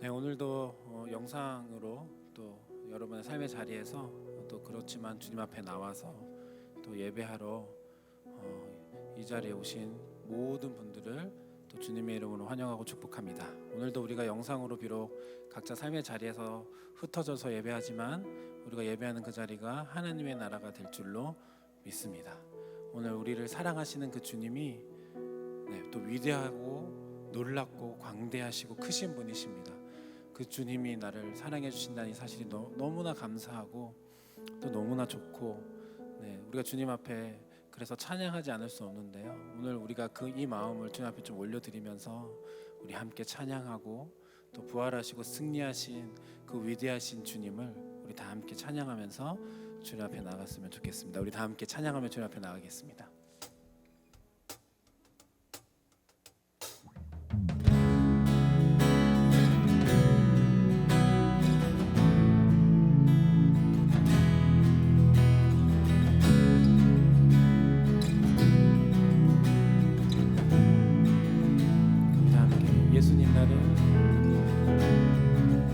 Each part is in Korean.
네, 오늘도 영상으로 또 여러분의 삶의 자리에서 또 그렇지만 주님 앞에 나와서 또 예배하러 이 자리에 오신 모든 분들을 또 주님의 이름으로 환영하고 축복합니다. 오늘도 우리가 영상으로 비록 각자 삶의 자리에서 흩어져서 예배하지만 우리가 예배하는 그 자리가 하나님의 나라가 될 줄로 믿습니다. 오늘 우리를 사랑하시는 그 주님이 또 위대하고 놀랍고 광대하시고 크신 분이십니다. 그 주님이 나를 사랑해 주신다는 이 사실이 너무나 감사하고 또 너무나 좋고, 우리가 주님 앞에 그래서 찬양하지 않을 수 없는데요. 오늘 우리가 이 마음을 주님 앞에 좀 올려드리면서 우리 함께 찬양하고 또 부활하시고 승리하신 그 위대하신 주님을 우리 다 함께 찬양하면서 주님 앞에 나갔으면 좋겠습니다. 우리 다 함께 찬양하며 주님 앞에 나가겠습니다.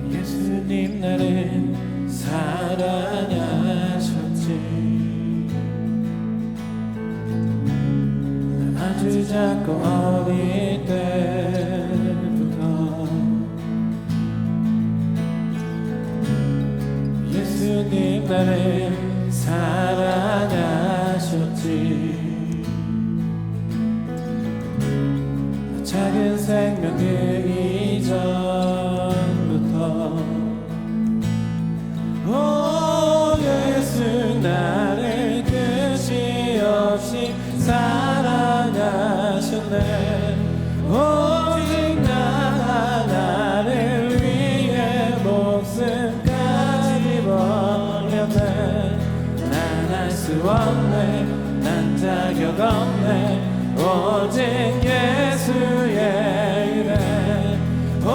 예수님 나를 사랑하셨지. 아주 작고 어릴 때부터 예수님 나를 사랑하셨지. 작은 생명 그 이전부터 예수 나를 끝이 없이 사랑하셨네. 오직 나를 위해 목숨까지 버렸네. 난 할 수 없네, 난 자격 없네, 오직 예수의 은혜. 오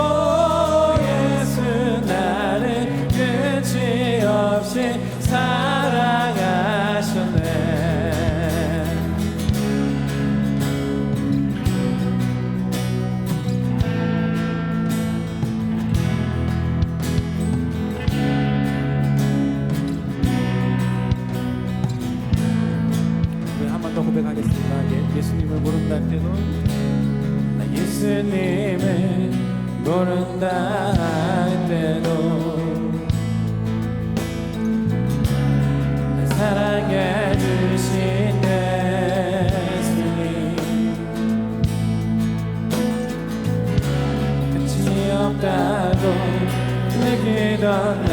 예수 나를 끝이 없이 사랑하셨네. 한 번 더 고백하겠습니다. 예수님을 모른다 할 때도 예수님을 모른다 할 때도 날 사랑해 주신 예수님, 끝이 없다고 느끼던 날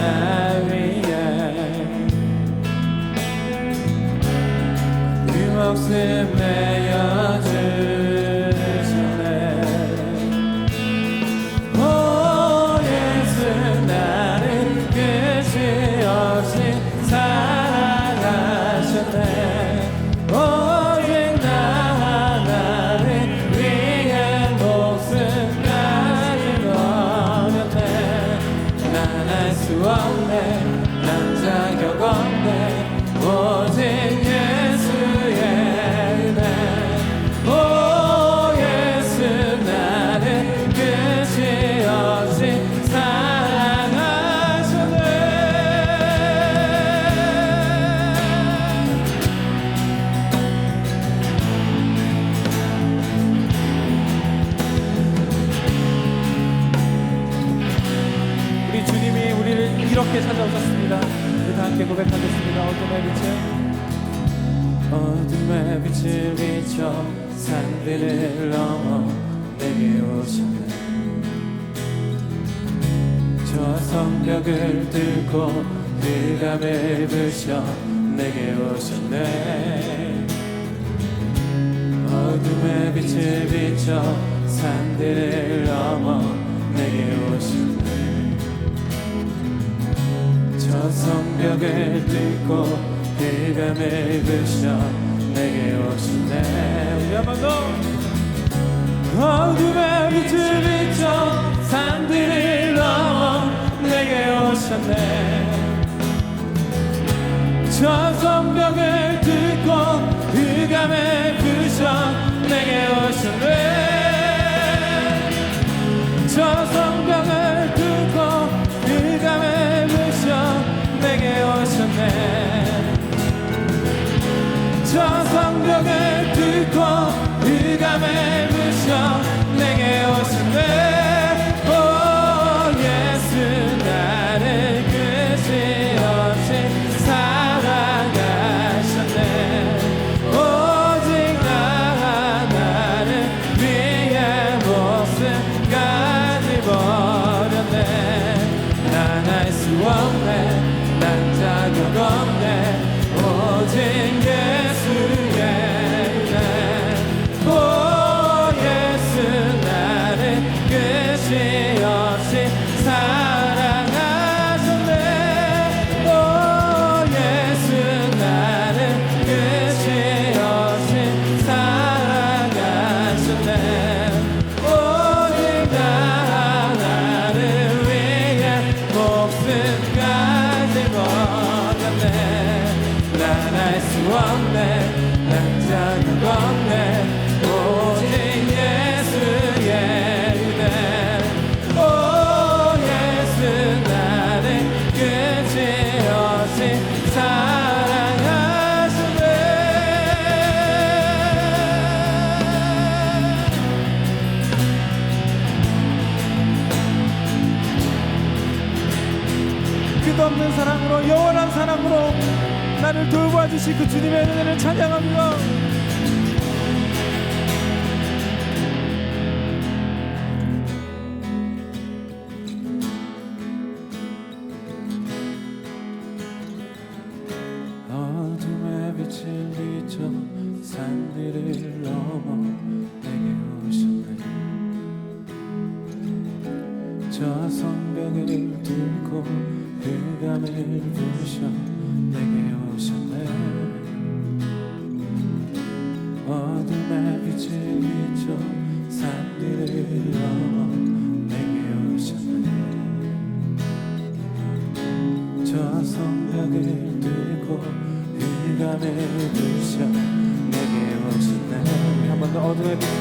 위해 그 목숨 내어주셨네. 오 예수 나를 끝이 없이 사랑하셨네. 오직 나를 위해 목숨까지 버렸네. 난 할 수 없네, 난 자격 없네, 오직 예수의 은혜. 오 예수 나를 끝이 없이 사랑하셨네. 우리 주님이 우리를 이렇게 찾아오셨습니다. 우리 다 함께 고백하겠습니다. 어둠의 빛을 비춰 산들을 넘어 내게 오셨네. 저 성벽을 뚫고 흑암을 부셔 내게 오셨네. 어둠의 빛을 비춰 산들을 넘어 내게 오셨네. 저 성벽을 뚫고 흑암을 부셔 내게 오셨네. 우리 한 번 더. 어둠의 빛을 비춰 산들을 넘어 내게 오셨네. 저 성벽을 뚫고 흑암을 부셔 내게 오셨네. 저 성벽을 뚫고 성벽을 뚫고 흑암을 부셔 내게 오셨네. 오 예수 나를 끝이 없이 사랑하셨네. 오직 나를 위해 목숨까지 버렸네. 난 알 수 없네. 난 자격 없네. 오직 예수의 은혜. 오 예수 나를 끝이 없이 사랑하셨네. 오 예수 나를 끝이 없이 사랑하셨네. 오직 나를 위해 목숨까지 버렸네. 난 알 수 없네. 난 자격 없네. 오직 예수의 은혜. 오 예수 나를 끝이 없이 사랑하셨네. 끝없는 사랑으로 영원한 사랑으로 나를 돌봐주신 그 주님의 은혜를 찬양합니다. 어둠의 빛을 비춰 산들을 넘어 내게 오셨네. 저 성벽을 뚫고 흑암을 부셔 내게 오셨네. 어둠의 빛을 비춰 산들을 넘어 내게 오셨네. 저 성벽을 뚫고 흑암을 부셔 내게 오셨네. 한 번 더 어둠의 빛을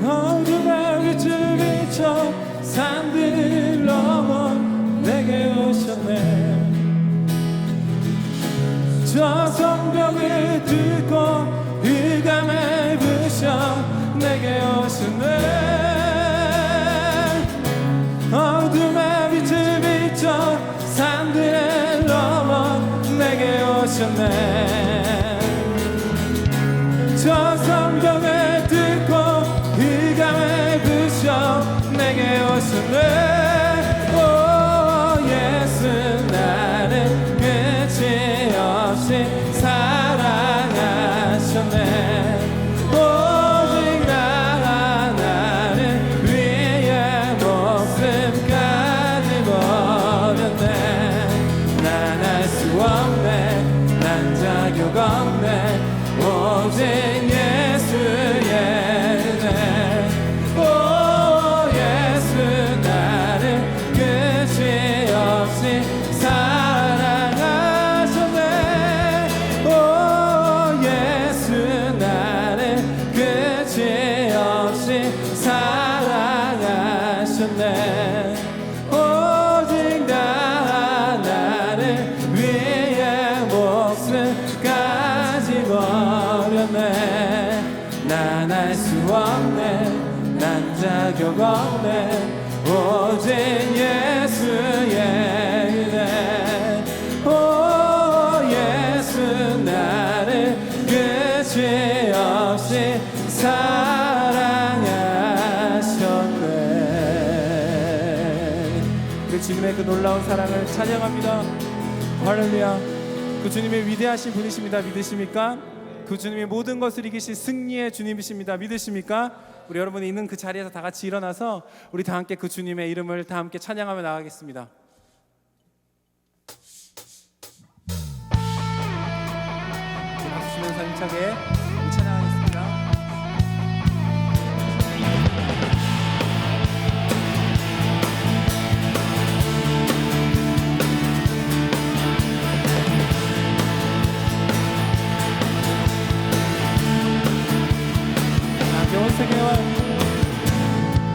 어둠의 빛을 비춰 산들을 넘어 내게 오셨네. 저 성벽을 뚫고 흑암을 부셔 내게 오셨네. 어둠의 빛을 비춰 산들을 넘어 내게 오셨네. 저 성벽을 뚫고 흑암을 부셔 내게 오셨네. 오 예수 나를 끝이 없이 사랑하셨네. 오직 나를 위해 목숨까지 버렸네. 난 알 수 없네. 난 자격 없네. 오직 예수의 은혜. 오 예수 나를 끝이 없이 사랑하셨네. 오 예수 나를 끝이 없이 사랑하셨네. 오직 나를 위해 목숨까지 버렸네. 난 알 수 없네. 난 자격 없네. 오직 예수의 은혜. 오 예수 나를 끝이 없이 사랑하셨네. 그 주님의 그 놀라운 사랑을 찬양합니다. 할렐루야. 그 주님의 위대하신 분이십니다. 믿으십니까? 그 주님이 모든 것을 이기신 승리의 주님이십니다. 믿으십니까? 우리 여러분이 있는 그 자리에서 다 같이 일어나서 우리 다 함께 그 주님의 이름을 다 함께 찬양하며 나가겠습니다. 박수 치면서 힘차게 우리 찬양하겠습니다.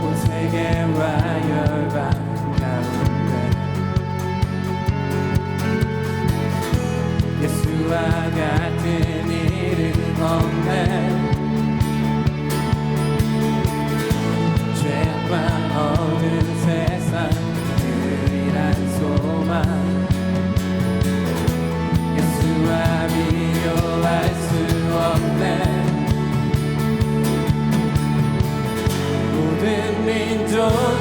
온 세계와 열방 가운데 예수와 같은 이름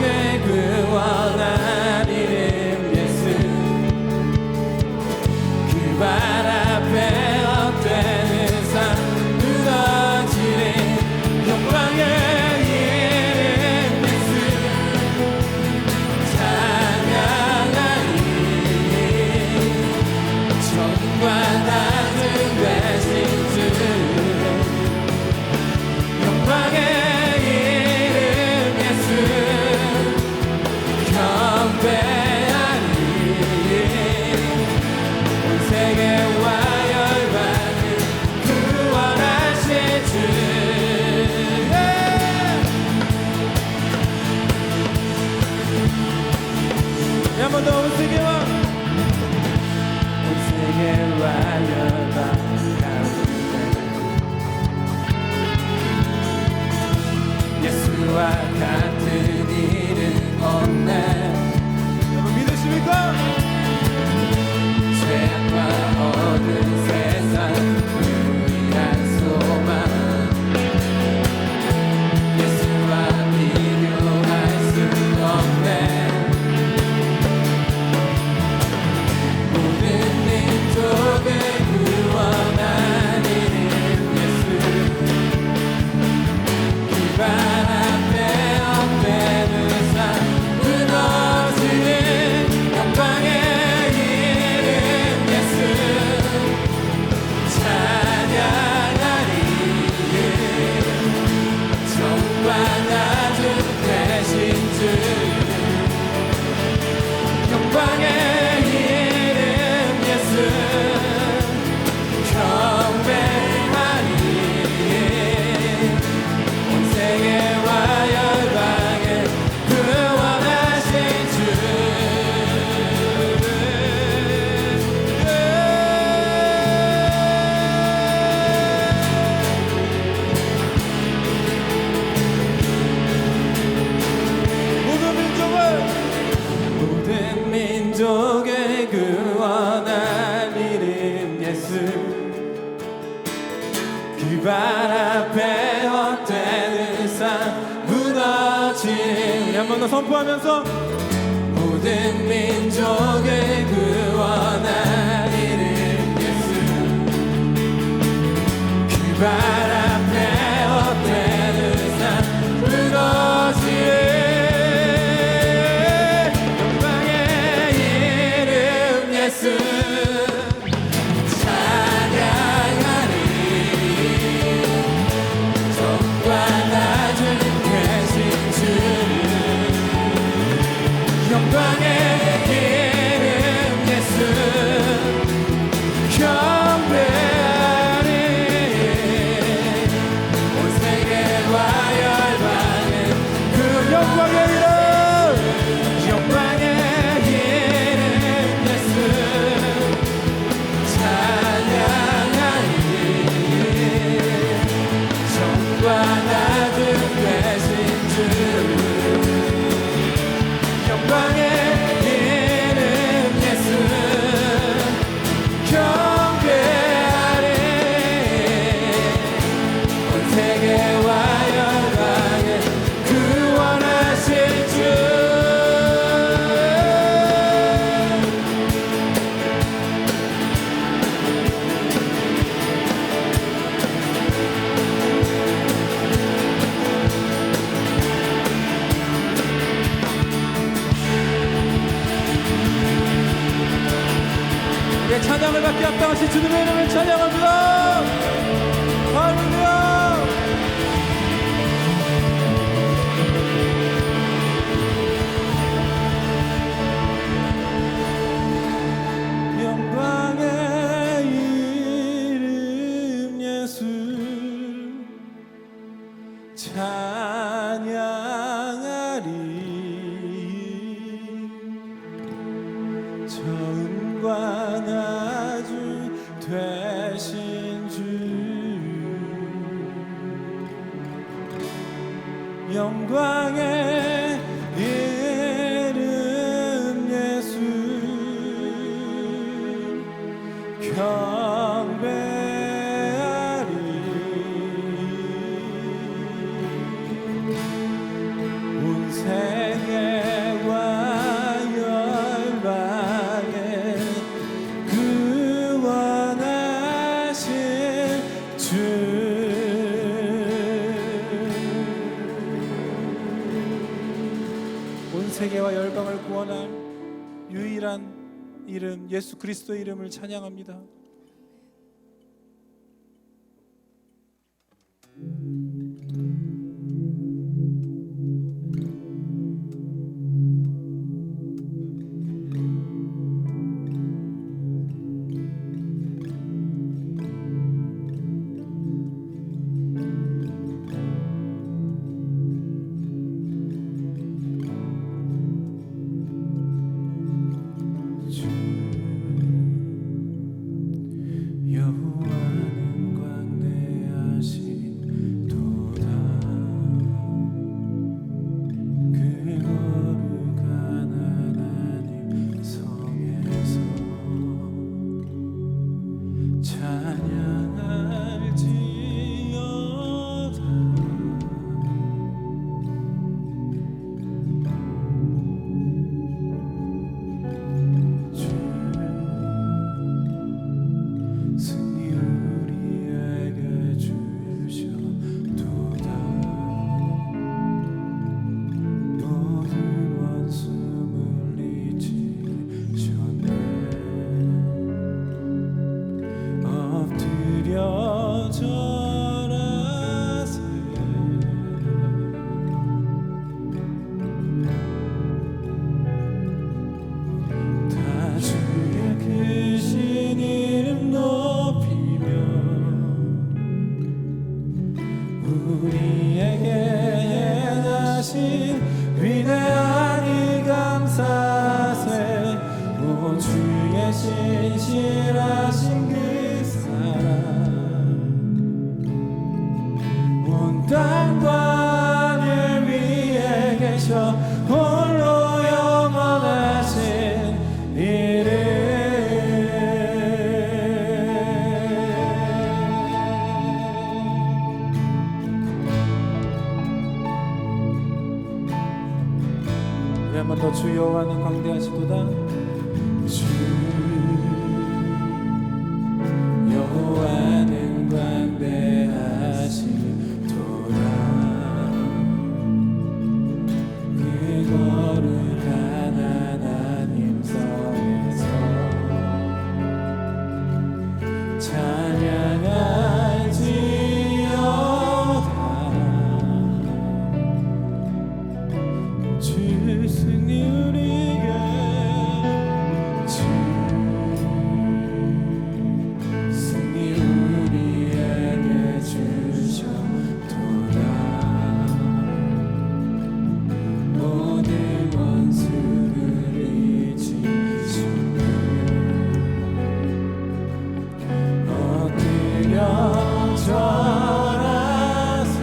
민족의 구원한 이름 예수 그 발 앞에 헛되는 삶 무너지는 영광의 이름 예수 찬양하리 천과 낮은 되신 주 영광의 이름 예수 경배하리 온 세계와 열방을 구원하실 주 한 번 더 온 세계와 열방 가운데 예수와 같은 이름 없네 여러분 믿으십니까? 죄악과 어두운 세상 유일한 소망 예수와 비교할 수 없네 모든 민족을 구원한 이름 예수 그 발 앞에 엎드는 삶 무너지는 영광의 이름 예수 찬양하리 정과 낮은 대신 주 영광의 이름 예수 경배하리 온 세계와 열방에 구원하신 주 모든 민족의 구원한 이름 예수 그 발 앞에 헛되는 삶 무너지는 한 번 더 선포하면서 모든 민족의 구원한 이름 예수 그 발 앞에 헛되는 삶 무너지는 영광의 이름 예수 찬양하리 정과 낮은 되신 주 영광의 이름 예수 경배하리 온 세계와 열방은 그 영광의 이름 영광의 이름 예수 찬양하리 정과 낮은 되신 주 영광의 이름 예수 경배하리 온 세계와 열방에 구원하실 주 우리의 찬양을 받기 합당하신 주님의 이름을 찬양합니다. 할렐루야. 영광의 이름 예수 찬양하리 처음과 낮은 되신 주 영광의 이름 예수 경배하리 온 세계 온 세계와 열방을 구원할 유일한 이름 예수 그리스도의 이름을 찬양합니다. 여호와는 광대하신 도다 그 거룩한 하나님 성에서 찬양할지어다. 승리 우리에게 주셨도다. 모든 원수 물리치셨네. 엎드려 절하세. 다 주의 크신 이름 높이며 우리에게 행하신 위대한 일 감사하세. 오 주의 신실하신 그 사랑 온 땅과 하늘 위에 계셔 홀로 영원하신 우리 한 번 더 주 여호와는 광대하시도다. 주 여호와는 광대하시도다 그 거룩한 하나님 성에서 찬양할지어다. 주 승리 우리에게 주 승리 우리에게 주셨도다. 모든 원수를 이기셨네. 엎드려 절하세.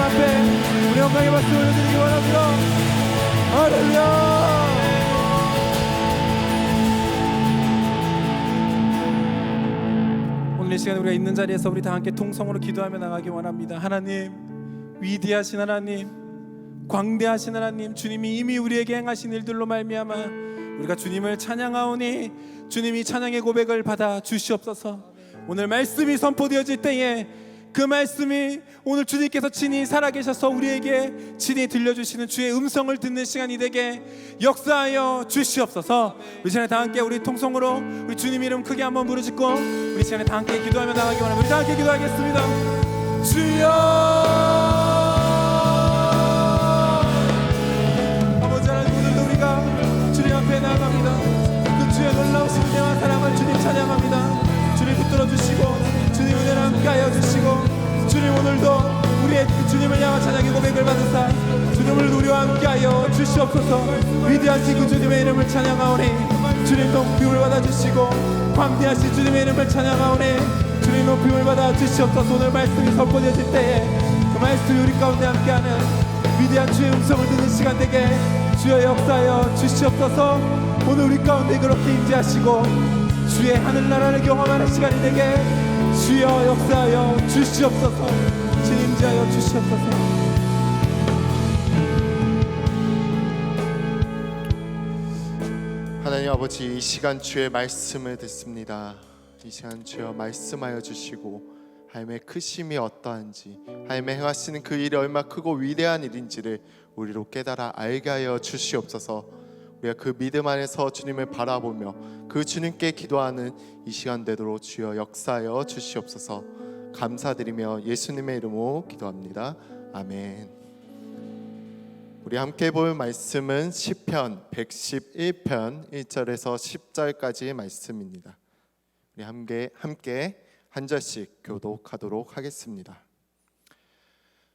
앞에 우리 영광의 박수 올려드리기 원합니다. 할렐루야. 오늘 이 시간 우리가 있는 자리에서 우리 다 함께 통성으로 기도하며 나가기 원합니다. 하나님, 위대하신 하나님, 광대하신 하나님, 주님이 이미 우리에게 행하신 일들로 말미암아 우리가 주님을 찬양하오니 주님이 찬양의 고백을 받아 주시옵소서. 오늘 말씀이 선포되어질 때에 그 말씀이 오늘 주님께서 친히 살아계셔서 우리에게 친히 들려주시는 주의 음성을 듣는 시간이 되게 역사하여 주시옵소서. 우리 시간에 다 함께 우리 통성으로 우리 주님 이름 크게 한번 부르짖고 우리 시간에 다 함께 기도하며 나가기 원합니다. 우리 다 함께 기도하겠습니다. 주여, 아버지 하나님, 오늘도 우리가 주님 앞에 나아갑니다. 그 주의 놀라우신 은혜와 사랑을 주님 찬양합니다. 주님 붙들어 주시고 주님 은혜를 함께하여 주시고 주님 오늘도 우리의 주님을 향한 찬양의 고백을 받으사 주님을 우리와 함께하여 주시옵소서. 위대하신 그 주님의 이름을 찬양하오니 주님 높임을 받아주시고 광대하신 주님의 이름을 찬양하오니 주님 높임을 받아주시옵소서. 오늘 말씀이 선포되어질 때에 그 말씀이 우리 가운데 함께하는 위대한 주의 음성을 듣는 시간 되게 주여 역사하여 주시옵소서. 오늘 우리 가운데 그렇게 임재하시고 주의 하늘나라를 경험하는 시간이 되게 주여 역사하여 주시옵소서. 주님 임재하여 주시옵소서. 하나님 아버지, 이 시간 주의 말씀을 듣습니다. 이 시간 주여 말씀하여 주시고 하나님의 크심이 어떠한지, 하나님의 행하시는 그 일이 얼마나 크고 위대한 일인지를 우리로 깨달아 알게 하여 주시옵소서. 우리가 그 믿음 안에서 주님을 바라보며 그 주님께 기도하는 이 시간 되도록 주여 역사하여 주시옵소서. 감사드리며 예수님의 이름으로 기도합니다. 아멘. 우리 함께 볼 말씀은 시편 111편 1절에서 10절까지의 말씀입니다. 우리 함께 한 절씩 교독하도록 하겠습니다.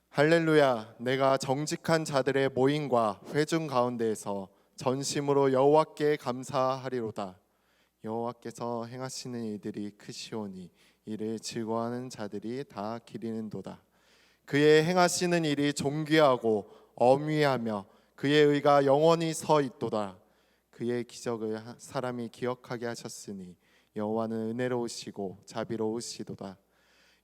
할렐루야. 내가 정직한 자들의 모임과 회중 가운데에서 전심으로 여호와께 감사하리로다. 여호와께서 행하시는 일들이 크시오니 이를 즐거워하는 자들이 다 기리는도다. 그의 행하시는 일이 존귀하고 엄위하며 그의 의가 영원히 서 있도다. 그의 기적을 사람이 기억하게 하셨으니 여호와는 은혜로우시고 자비로우시도다.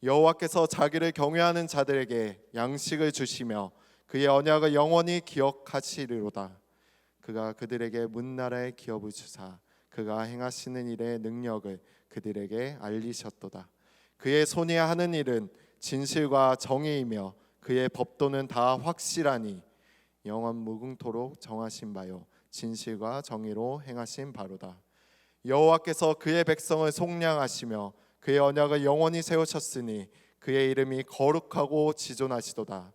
여호와께서 자기를 경외하는 자들에게 양식을 주시며 그의 언약을 영원히 기억하시리로다. 그가 그들에게 문나라의 기업을 주사 그가 행하시는 일의 능력을 그들에게 알리셨도다. 그의 손이 하는 일은 진실과 정의이며 그의 법도는 다 확실하니 영원 무궁토록 정하신 바요 진실과 정의로 행하신 바로다. 여호와께서 그의 백성을 속량하시며 그의 언약을 영원히 세우셨으니 그의 이름이 거룩하고 지존하시도다.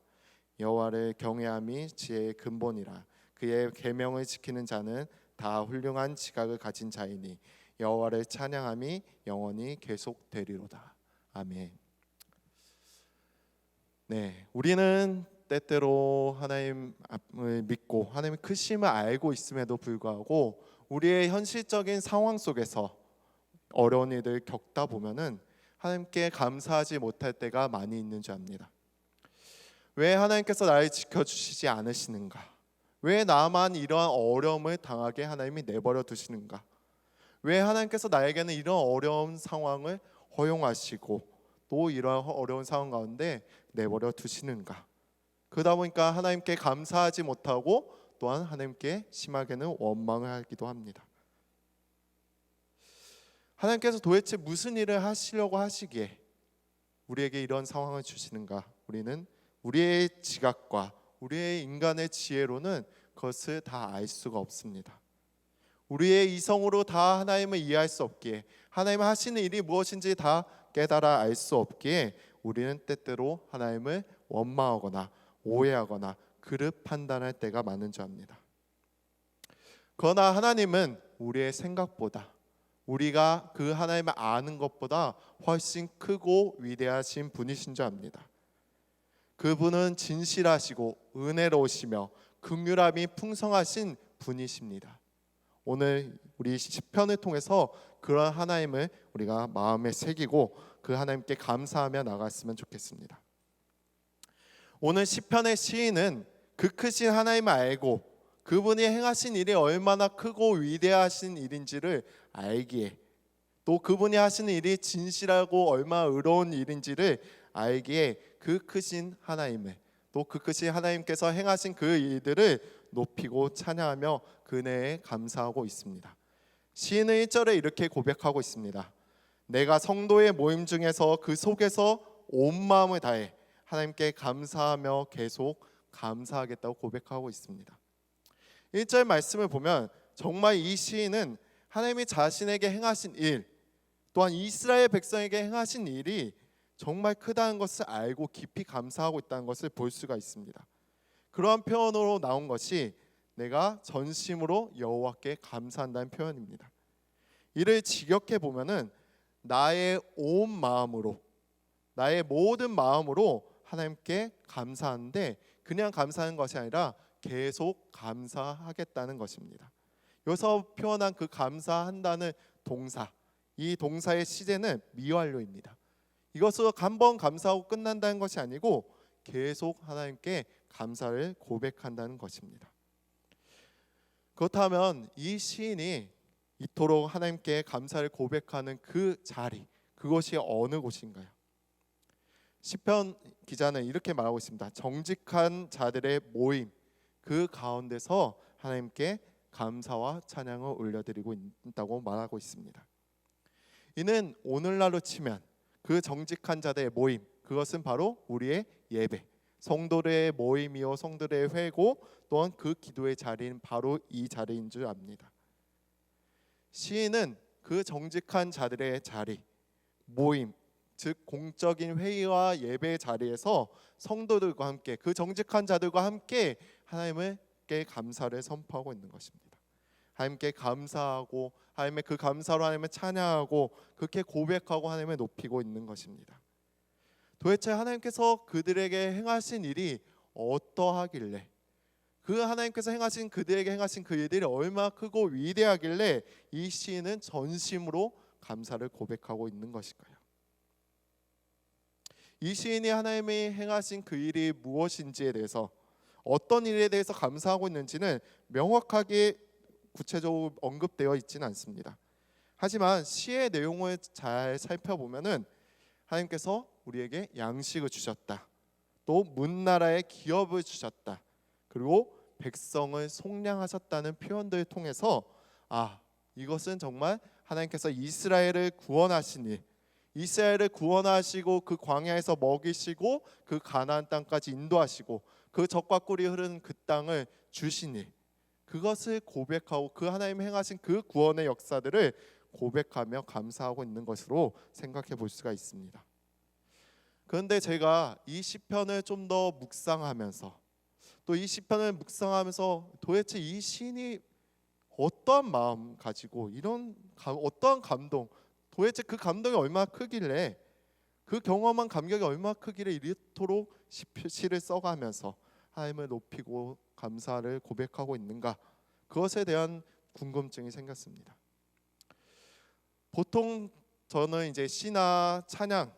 여호와를 경외함이 지혜의 근본이라. 그의 계명을 지키는 자는 다 훌륭한 지각을 가진 자이니 여호와를 찬양함이 영원히 계속되리로다. 아멘. 네, 우리는 때때로 하나님을 믿고 하나님의 크심을 알고 있음에도 불구하고 우리의 현실적인 상황 속에서 어려운 일을 겪다 보면은 하나님께 감사하지 못할 때가 많이 있는 줄 압니다. 왜 하나님께서 나를 지켜주시지 않으시는가? 왜 나만 이러한 어려움을 당하게 하나님이 내버려 두시는가? 왜 하나님께서 나에게는 이런 어려운 상황을 허용하시고 또 이러한 어려운 상황 가운데 내버려 두시는가? 그러다 보니까 하나님께 감사하지 못하고 또한 하나님께 심하게는 원망을 하기도 합니다. 하나님께서 도대체 무슨 일을 하시려고 하시기에 우리에게 이런 상황을 주시는가? 우리는 우리의 지각과 우리의 인간의 지혜로는 그것을 다 알 수가 없습니다. 우리의 이성으로 다 하나님을 이해할 수 없기에 하나님 하시는 일이 무엇인지 다 깨달아 알 수 없기에 우리는 때때로 하나님을 원망하거나 오해하거나 그릇 판단할 때가 많은 줄 압니다. 그러나 하나님은 우리의 생각보다 우리가 그 하나님을 아는 것보다 훨씬 크고 위대하신 분이신 줄 압니다. 그분은 진실하시고 은혜로우시며 긍휼함이 풍성하신 분이십니다. 오늘 우리 시편을 통해서 그런 하나님을 우리가 마음에 새기고 그 하나님께 감사하며 나갔으면 좋겠습니다. 오늘 시편의 시인은 그 크신 하나님을 알고 그분이 행하신 일이 얼마나 크고 위대하신 일인지를 알기에, 또 그분이 하시는 일이 진실하고 얼마나 의로운 일인지를 알기에 그 크신 하나님을, 또 그 크신 하나님께서 행하신 그 일들을 높이고 찬양하며 그네에 감사하고 있습니다. 시인은 1절에 이렇게 고백하고 있습니다. 내가 성도의 모임 중에서 그 속에서 온 마음을 다해 하나님께 감사하며 계속 감사하겠다고 고백하고 있습니다. 1절 말씀을 보면 정말 이 시인은 하나님이 자신에게 행하신 일, 또한 이스라엘 백성에게 행하신 일이 정말 크다는 것을 알고 깊이 감사하고 있다는 것을 볼 수가 있습니다. 그러한 표현으로 나온 것이 내가 전심으로 여호와께 감사한다는 표현입니다. 이를 직역해 보면은 나의 온 마음으로, 나의 모든 마음으로 하나님께 감사하는데, 그냥 감사하는 것이 아니라 계속 감사하겠다는 것입니다. 여기서 표현한 그 감사한다는 동사, 이 동사의 시제는 미완료입니다. 이것으로 한번 감사하고 끝난다는 것이 아니고 계속 하나님께 감사를 고백한다는 것입니다. 그렇다면 이 시인이 이토록 하나님께 감사를 고백하는 그 자리, 그것이 어느 곳인가요? 시편 기자는 이렇게 말하고 있습니다. 정직한 자들의 모임, 그 가운데서 하나님께 감사와 찬양을 올려드리고 있다고 말하고 있습니다. 이는 오늘날로 치면 그 정직한 자들의 모임, 그것은 바로 우리의 예배, 성도들의 모임이요 성도들의 회고, 또한 그 기도의 자리는 바로 이 자리인 줄 압니다. 시인은 그 정직한 자들의 자리, 모임, 즉 공적인 회의와 예배의 자리에서 성도들과 함께, 그 정직한 자들과 함께 하나님께 감사를 선포하고 있는 것입니다. 하나님께 감사하고 하나님의 그 감사로 하나님을 찬양하고 그렇게 고백하고 하나님을 높이고 있는 것입니다. 도대체 하나님께서 그들에게 행하신 일이 어떠하길래, 그 하나님께서 행하신 그들에게 행하신 그 일들이 얼마나 크고 위대하길래 이 시인은 전심으로 감사를 고백하고 있는 것일까요? 이 시인이 하나님이 행하신 그 일이 무엇인지에 대해서, 어떤 일에 대해서 감사하고 있는지는 명확하게 구체적으로 언급되어 있지는 않습니다. 하지만 시의 내용을 잘 살펴보면은 하나님께서 우리에게 양식을 주셨다, 또 문나라의 기업을 주셨다, 그리고 백성을 속량하셨다는 표현들을 통해서 이것은 정말 하나님께서 이스라엘을 구원하신 일, 이스라엘을 구원하시고 그 광야에서 먹이시고 그 가나안 땅까지 인도하시고 그 젖과 꿀이 흐르는 그 땅을 주신 일, 그것을 고백하고 그 하나님 행하신 그 구원의 역사들을 고백하며 감사하고 있는 것으로 생각해 볼 수가 있습니다. 그런데 제가 이 시편을 좀 더 묵상하면서, 또 이 시편을 묵상하면서 도대체 이 시인이 어떠한 마음 가지고 이런 어떠한 감동, 도대체 그 감동이 얼마나 크길래, 그 경험한 감격이 얼마나 크길래 이토록 시를 써가면서 하나님을 높이고 감사를 고백하고 있는가, 그것에 대한 궁금증이 생겼습니다. 보통 저는 이제 시나 찬양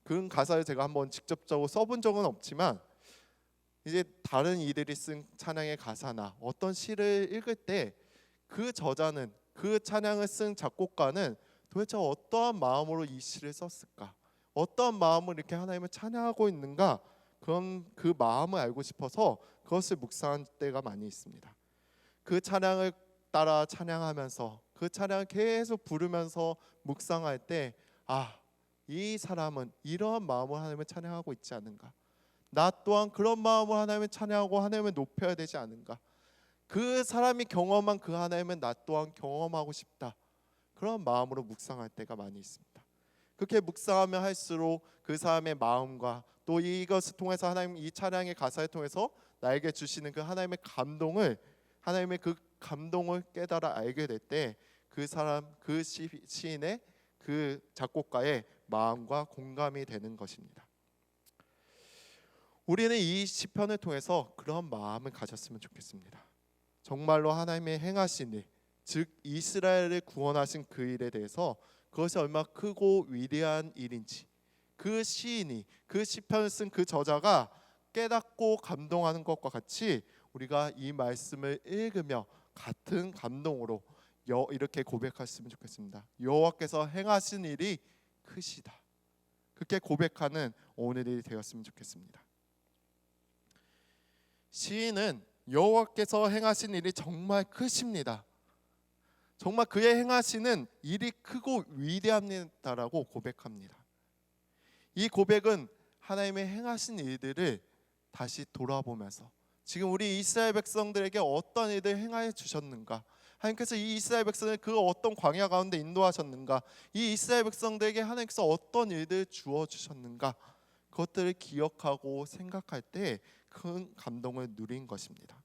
그런 가사를 제가 한번 직접적으로 써본 적은 없지만, 이제 다른 이들이 쓴 찬양의 가사나 어떤 시를 읽을 때 그 저자는, 그 찬양을 쓴 작곡가는 도대체 어떠한 마음으로 이 시를 썼을까, 어떠한 마음으로 이렇게 하나님을 찬양하고 있는가, 그런 그 마음을 알고 싶어서 그것을 묵상한 때가 많이 있습니다. 그 찬양을 따라 찬양하면서 그 찬양을 계속 부르면서 묵상할 때 이 사람은 이러한 마음으로 하나님을 찬양하고 있지 않은가, 나 또한 그런 마음으로 하나님을 찬양하고 하나님을 높여야 되지 않은가, 그 사람이 경험한 그 하나님은 나 또한 경험하고 싶다, 그런 마음으로 묵상할 때가 많이 있습니다. 그렇게 묵상하면 할수록 그 사람의 마음과 또 이것을 통해서 하나님 이 찬양의 가사를 통해서 나에게 주시는 그 하나님의 감동을, 하나님의 그 감동을 깨달아 알게 될 때 그 사람, 그 시인의, 그 작곡가의 마음과 공감이 되는 것입니다. 우리는 이 시편을 통해서 그런 마음을 가졌으면 좋겠습니다. 정말로 하나님의 행하신 일, 즉 이스라엘을 구원하신 그 일에 대해서 그것이 얼마나 크고 위대한 일인지, 그 시인이, 그 시편을 쓴 그 저자가 깨닫고 감동하는 것과 같이 우리가 이 말씀을 읽으며 같은 감동으로 이렇게 고백했으면 좋겠습니다. 여호와께서 행하신 일이 크시다. 그렇게 고백하는 오늘이 되었으면 좋겠습니다. 시인은 여호와께서 행하신 일이 정말 크십니다. 정말 그의 행하시는 일이 크고 위대합니다라고 고백합니다. 이 고백은 하나님의 행하신 일들을 다시 돌아보면서 지금 우리 이스라엘 백성들에게 어떤 일을 행하여 주셨는가, 하나님께서 이 이스라엘 백성을 그 어떤 광야 가운데 인도하셨는가, 이 이스라엘 백성들에게 하나님께서 어떤 일을 주어 주셨는가, 그것들을 기억하고 생각할 때 큰 감동을 누린 것입니다.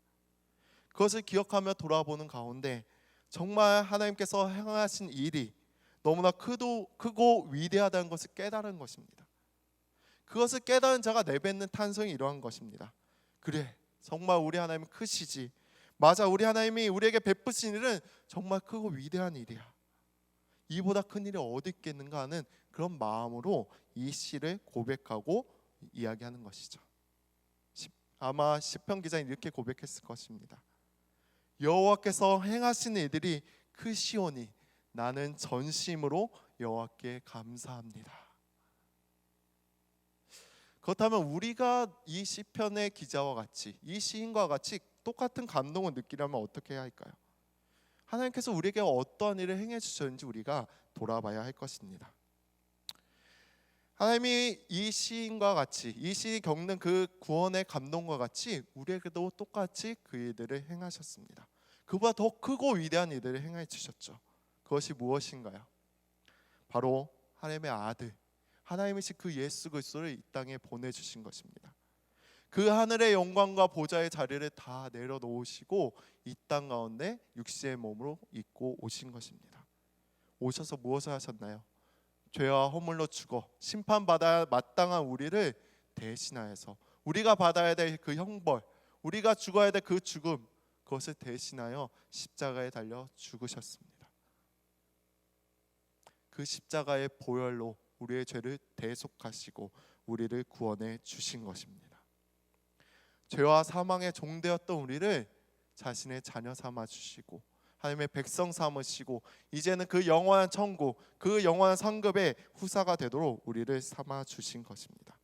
그것을 기억하며 돌아보는 가운데 정말 하나님께서 행하신 일이 너무나 크고 위대하다는 것을 깨달은 것입니다. 그것을 깨달은 자가 내뱉는 탄성이 이러한 것입니다. 그래, 정말 우리 하나님은 크시지. 맞아, 우리 하나님이 우리에게 베푸신 일은 정말 크고 위대한 일이야. 이보다 큰 일이 어디 있겠는가 하는 그런 마음으로 이 시를 고백하고 이야기하는 것이죠. 아마 시편 기자는 이렇게 고백했을 것입니다. 여호와께서 행하시는 일들이 크시오니 나는 전심으로 여호와께 감사합니다. 그렇다면 우리가 이 시편의 기자와 같이, 이 시인과 같이 똑같은 감동을 느끼려면 어떻게 해야 할까요? 하나님께서 우리에게 어떠한 일을 행해 주셨는지 우리가 돌아봐야 할 것입니다. 하나님이 이 시인과 같이, 이 시인이 겪는 그 구원의 감동과 같이 우리에게도 똑같이 그 일들을 행하셨습니다. 그보다 더 크고 위대한 일들을 행해 주셨죠. 그것이 무엇인가요? 바로 하나님의 아들, 하나님이신 그 예수 그리스도를 이 땅에 보내주신 것입니다. 그 하늘의 영광과 보좌의 자리를 다 내려놓으시고 이 땅 가운데 육신의 몸으로 입고 오신 것입니다. 오셔서 무엇을 하셨나요? 죄와 허물로 죽어 심판받아야 마땅한 우리를 대신하여서 우리가 받아야 될 그 형벌, 우리가 죽어야 될 그 죽음, 그것을 대신하여 십자가에 달려 죽으셨습니다. 그 십자가의 보혈로 우리의 죄를 대속하시고 우리를 구원해 주신 것입니다. 죄와 사망의 종되었던 우리를 자신의 자녀 삼아 주시고 하나님의 백성 삼으시고 이제는 그 영원한 천국, 그 영원한 상급의 후사가 되도록 우리를 삼아 주신 것입니다.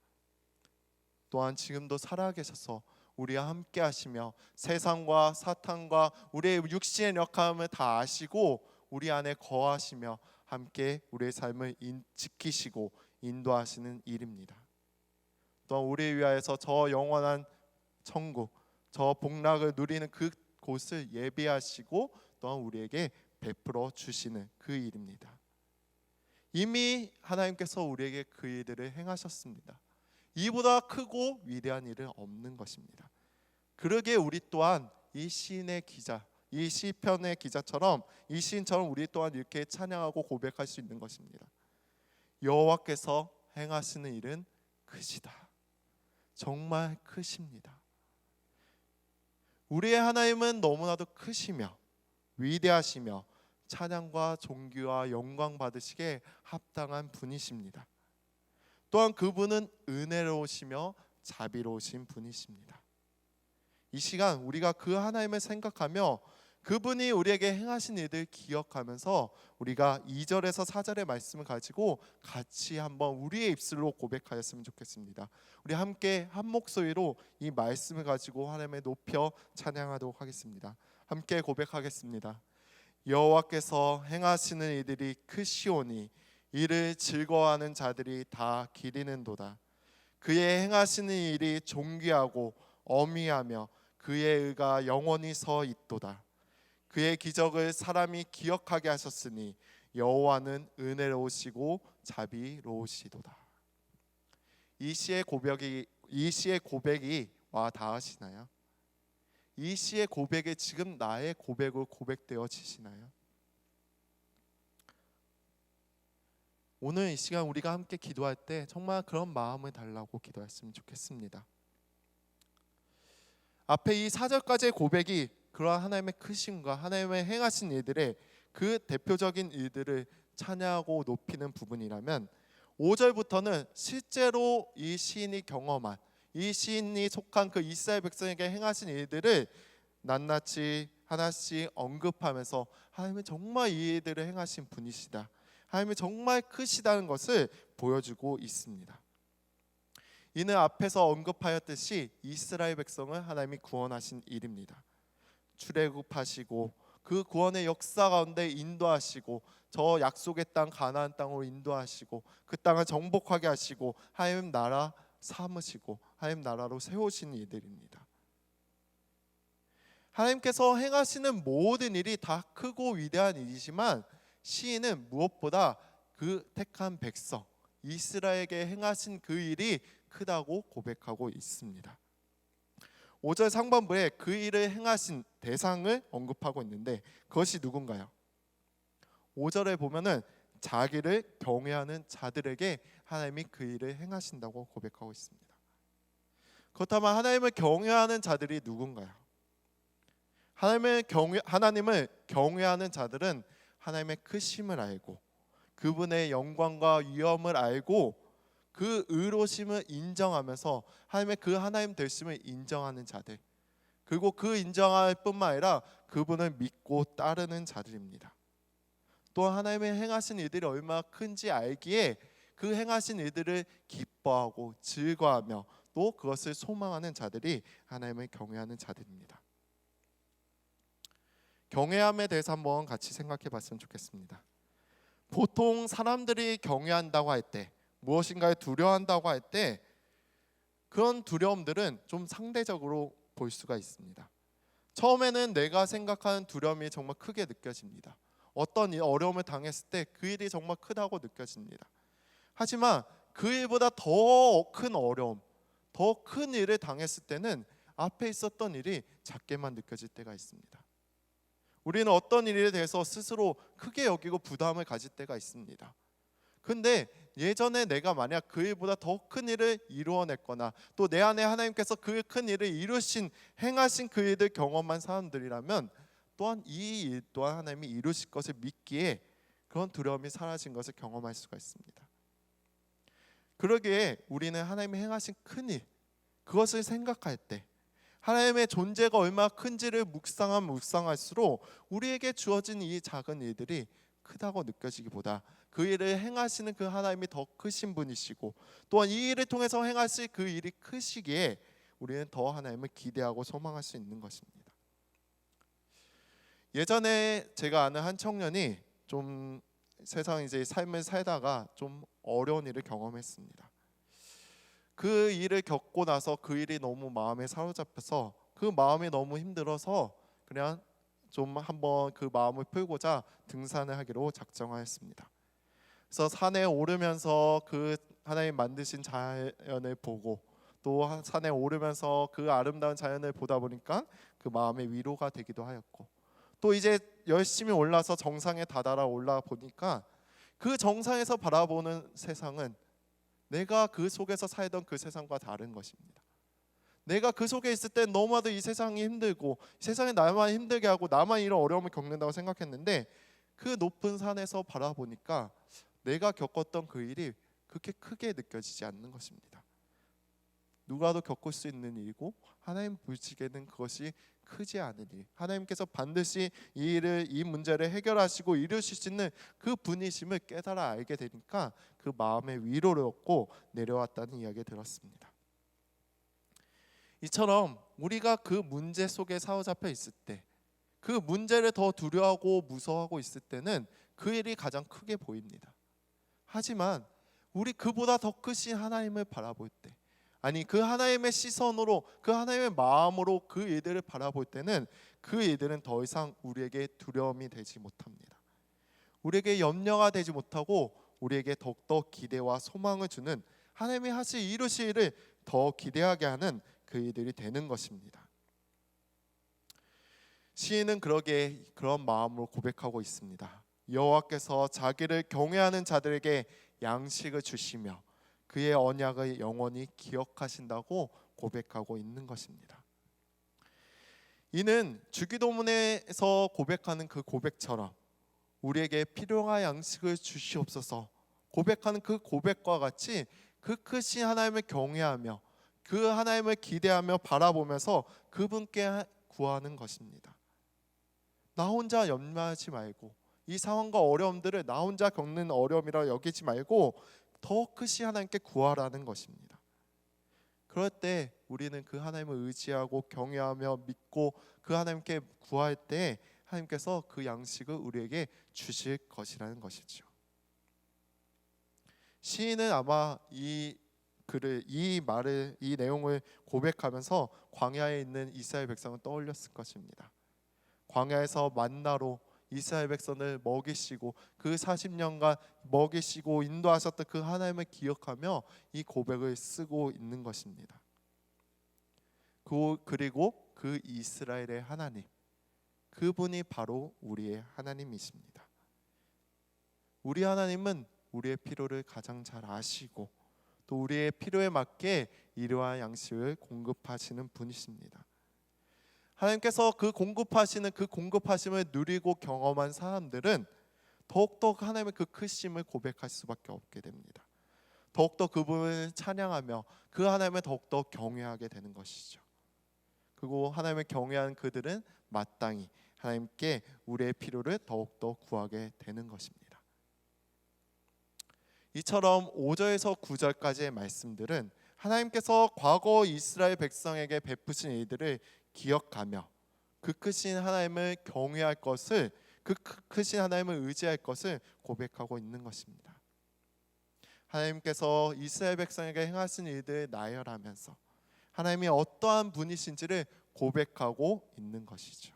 또한 지금도 살아계셔서 우리와 함께 하시며 세상과 사탄과 우리의 육신의 역함을 다 아시고 우리 안에 거하시며 함께 우리의 삶을 지키시고 인도하시는 일입니다. 또한 우리를 위하여서 저 영원한 천국, 저 복락을 누리는 그 곳을 예비하시고 또한 우리에게 베풀어 주시는 그 일입니다. 이미 하나님께서 우리에게 그 일들을 행하셨습니다. 이보다 크고 위대한 일은 없는 것입니다. 그러기에 우리 또한 이 시인의 기자, 이 시편의 기자처럼 이 시인처럼 우리 또한 이렇게 찬양하고 고백할 수 있는 것입니다. 여호와께서 행하시는 일은 크시다. 정말 크십니다. 우리의 하나님은 너무나도 크시며 위대하시며 찬양과 존귀와 영광 받으시기에 합당한 분이십니다. 또한 그분은 은혜로우시며 자비로우신 분이십니다. 이 시간 우리가 그 하나님을 생각하며 그분이 우리에게 행하신 일들 기억하면서 우리가 2절에서 4절의 말씀을 가지고 같이 한번 우리의 입술로 고백하였으면 좋겠습니다. 우리 함께 한 목소리로 이 말씀을 가지고 하나님을 높여 찬양하도록 하겠습니다. 함께 고백하겠습니다. 여호와께서 행하시는 일들이 크시오니 이를 즐거워하는 자들이 다 기리는도다. 그의 행하시는 일이 존귀하고 어미하며 그의 의가 영원히 서 있도다. 그의 기적을 사람이 기억하게 하셨으니 여호와는 은혜로우시고 자비로우시도다. 이 시의 고백이 와 닿으시나요? 이 시의 고백이 지금 나의 고백으로 고백되어지시나요? 오늘 이 시간 우리가 함께 기도할 때 정말 그런 마음을 달라고 기도했으면 좋겠습니다. 앞에 이 4절까지의 고백이 그러한 하나님의 크심과 하나님의 행하신 일들의 그 대표적인 일들을 찬양하고 높이는 부분이라면 5절부터는 실제로 이 시인이 경험한, 이 시인이 속한 그 이스라엘 백성에게 행하신 일들을 낱낱이 하나씩 언급하면서 하나님은 정말 이 일들을 행하신 분이시다, 하나님은 정말 크시다는 것을 보여주고 있습니다. 이는 앞에서 언급하였듯이 이스라엘 백성을 하나님이 구원하신 일입니다. 출애굽하시고 그 구원의 역사 가운데 인도하시고 저 약속의 땅 가나안 땅으로 인도하시고 그 땅을 정복하게 하시고 하나님 나라 삼으시고 하나님 나라로 세우신 이들입니다. 하나님께서 행하시는 모든 일이 다 크고 위대한 일이지만 시인은 무엇보다 그 택한 백성 이스라엘에게 행하신 그 일이 크다고 고백하고 있습니다. 5절 상반부에 그 일을 행하신 대상을 언급하고 있는데 그것이 누군가요? 5절에 보면은 자기를 경외하는 자들에게 하나님이 그 일을 행하신다고 고백하고 있습니다. 그렇다면 하나님을 경외하는 자들이 누군가요? 하나님을 경외하는 자들은 하나님의 크심을 알고 그분의 영광과 위엄을 알고 그 의로심을 인정하면서 하나님의 그 하나님 되심을 인정하는 자들, 그리고 그 인정할 뿐만 아니라 그분을 믿고 따르는 자들입니다. 또 하나님의 행하신 일들이 얼마나 큰지 알기에 그 행하신 일들을 기뻐하고 즐거워하며 또 그것을 소망하는 자들이 하나님을 경외하는 자들입니다. 경외함에 대해서 한번 같이 생각해 봤으면 좋겠습니다. 보통 사람들이 경외한다고 할 때, 무엇인가에 두려워한다고 할 때 그런 두려움들은 좀 상대적으로 볼 수가 있습니다. 처음에는 내가 생각하는 두려움이 정말 크게 느껴집니다. 어떤 어려움을 당했을 때 그 일이 정말 크다고 느껴집니다. 하지만 그 일보다 더 큰 어려움, 더 큰 일을 당했을 때는 앞에 있었던 일이 작게만 느껴질 때가 있습니다. 우리는 어떤 일에 대해서 스스로 크게 여기고 부담을 가질 때가 있습니다. 근데 예전에 내가 만약 그 일보다 더 큰 일을 이루어냈거나 또 내 안에 하나님께서 그 큰 일을 행하신 그 일을 경험한 사람들이라면 또한 이 일 또한 하나님이 이루실 것을 믿기에 그런 두려움이 사라진 것을 경험할 수가 있습니다. 그러기에 우리는 하나님이 행하신 큰 일, 그것을 생각할 때 하나님의 존재가 얼마나 큰지를 묵상할수록 우리에게 주어진 이 작은 일들이 크다고 느껴지기보다 그 일을 행하시는 그 하나님이 더 크신 분이시고 또한 이 일을 통해서 행하실 그 일이 크시기에 우리는 더 하나님을 기대하고 소망할 수 있는 것입니다. 예전에 제가 아는 한 청년이 좀 세상 이제 삶을 살다가 좀 어려운 일을 경험했습니다. 그 일을 겪고 나서 그 일이 너무 마음에 사로잡혀서 그 마음이 너무 힘들어서 그냥 좀 한번 그 마음을 풀고자 등산을 하기로 작정하였습니다. 그래서 산에 오르면서 그 하나님 만드신 자연을 보고 또 산에 오르면서 그 아름다운 자연을 보다 보니까 그 마음의 위로가 되기도 하였고 또 이제 열심히 올라서 정상에 다다라 올라 보니까 그 정상에서 바라보는 세상은 내가 그 속에서 살던 그 세상과 다른 것입니다. 내가 그 속에 있을 때 너무나도 이 세상이 힘들고 세상에 나만 힘들게 하고 나만 이런 어려움을 겪는다고 생각했는데 그 높은 산에서 바라보니까 내가 겪었던 그 일이 그렇게 크게 느껴지지 않는 것입니다. 누가도 겪을 수 있는 일이고 하나님 보시기에는 그것이 크지 않은 일, 하나님께서 반드시 이 문제를 해결하시고 이루실 수 있는 그 분이심을 깨달아 알게 되니까 그 마음의 위로를 얻고 내려왔다는 이야기 들었습니다. 이처럼 우리가 그 문제 속에 사로잡혀 있을 때, 그 문제를 더 두려워하고 무서워하고 있을 때는 그 일이 가장 크게 보입니다. 하지만 우리 그보다 더 크신 하나님을 바라볼 때, 아니 그 하나님의 시선으로 그 하나님의 마음으로 그 일들을 바라볼 때는 그 일들은 더 이상 우리에게 두려움이 되지 못합니다. 우리에게 염려가 되지 못하고 우리에게 더욱더 기대와 소망을 주는 하나님이 이루실 일을 더 기대하게 하는 그 일들이 되는 것입니다. 시인은 그런 마음으로 고백하고 있습니다. 여호와께서 자기를 경외하는 자들에게 양식을 주시며 그의 언약을 영원히 기억하신다고 고백하고 있는 것입니다. 이는 주기도문에서 고백하는 그 고백처럼 우리에게 필요한 양식을 주시옵소서 고백하는 그 고백과 같이 그 크신 하나님을 경외하며 그 하나님을 기대하며 바라보면서 그분께 구하는 것입니다. 나 혼자 연마하지 말고, 이 상황과 어려움들을 나 혼자 겪는 어려움이라 여기지 말고 더 크시 하나님께 구하라는 것입니다. 그럴 때 우리는 그 하나님을 의지하고 경외하며 믿고 그 하나님께 구할 때 하나님께서 그 양식을 우리에게 주실 것이라는 것이죠. 시인은 아마 이 내용을 고백하면서 광야에 있는 이스라엘 백성을 떠올렸을 것입니다. 광야에서 만나로 이스라엘 백성을 먹이시고 그 40년간 먹이시고 인도하셨던 그 하나님을 기억하며 이 고백을 쓰고 있는 것입니다. 그리고 그 이스라엘의 하나님, 그분이 바로 우리의 하나님이십니다. 우리 하나님은 우리의 필요를 가장 잘 아시고 또 우리의 필요에 맞게 이러한 양식을 공급하시는 분이십니다. 하나님께서 그 공급하심을 누리고 경험한 사람들은 더욱더 하나님의 그 크심을 고백할 수밖에 없게 됩니다. 더욱더 그분을 찬양하며 그 하나님을 더욱더 경외하게 되는 것이죠. 그리고 하나님을 경외한 그들은 마땅히 하나님께 우리의 필요를 더욱더 구하게 되는 것입니다. 이처럼 5절에서 9절까지의 말씀들은 하나님께서 과거 이스라엘 백성에게 베푸신 일들을 기억하며 그 크신 하나님을 경외할 것을, 그 크신 하나님을 의지할 것을 고백하고 있는 것입니다. 하나님께서 이스라엘 백성에게 행하신 일들을 나열하면서 하나님이 어떠한 분이신지를 고백하고 있는 것이죠.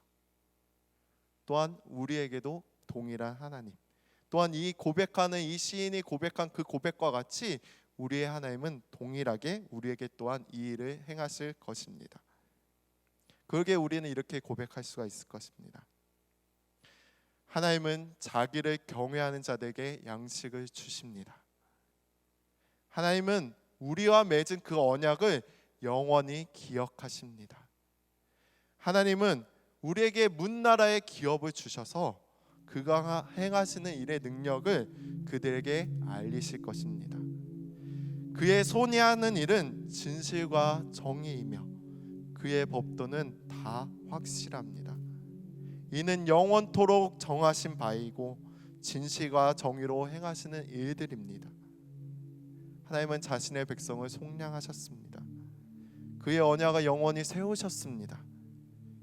또한 우리에게도 동일한 하나님, 또한 이 시인이 고백한 그 고백과 같이 우리의 하나님은 동일하게 우리에게 또한 이 일을 행하실 것입니다. 그러기에 우리는 이렇게 고백할 수가 있을 것입니다. 하나님은 자기를 경외하는 자들에게 양식을 주십니다. 하나님은 우리와 맺은 그 언약을 영원히 기억하십니다. 하나님은 우리에게 문나라의 기업을 주셔서 그가 행하시는 일의 능력을 그들에게 알리실 것입니다. 그의 손이 하는 일은 진실과 정의이며 그의 법도는 다 확실합니다. 이는 영원토록 정하신 바이고 진실과 정의로 행하시는 일들입니다. 하나님은 자신의 백성을 속량하셨습니다. 그의 언약을 영원히 세우셨습니다.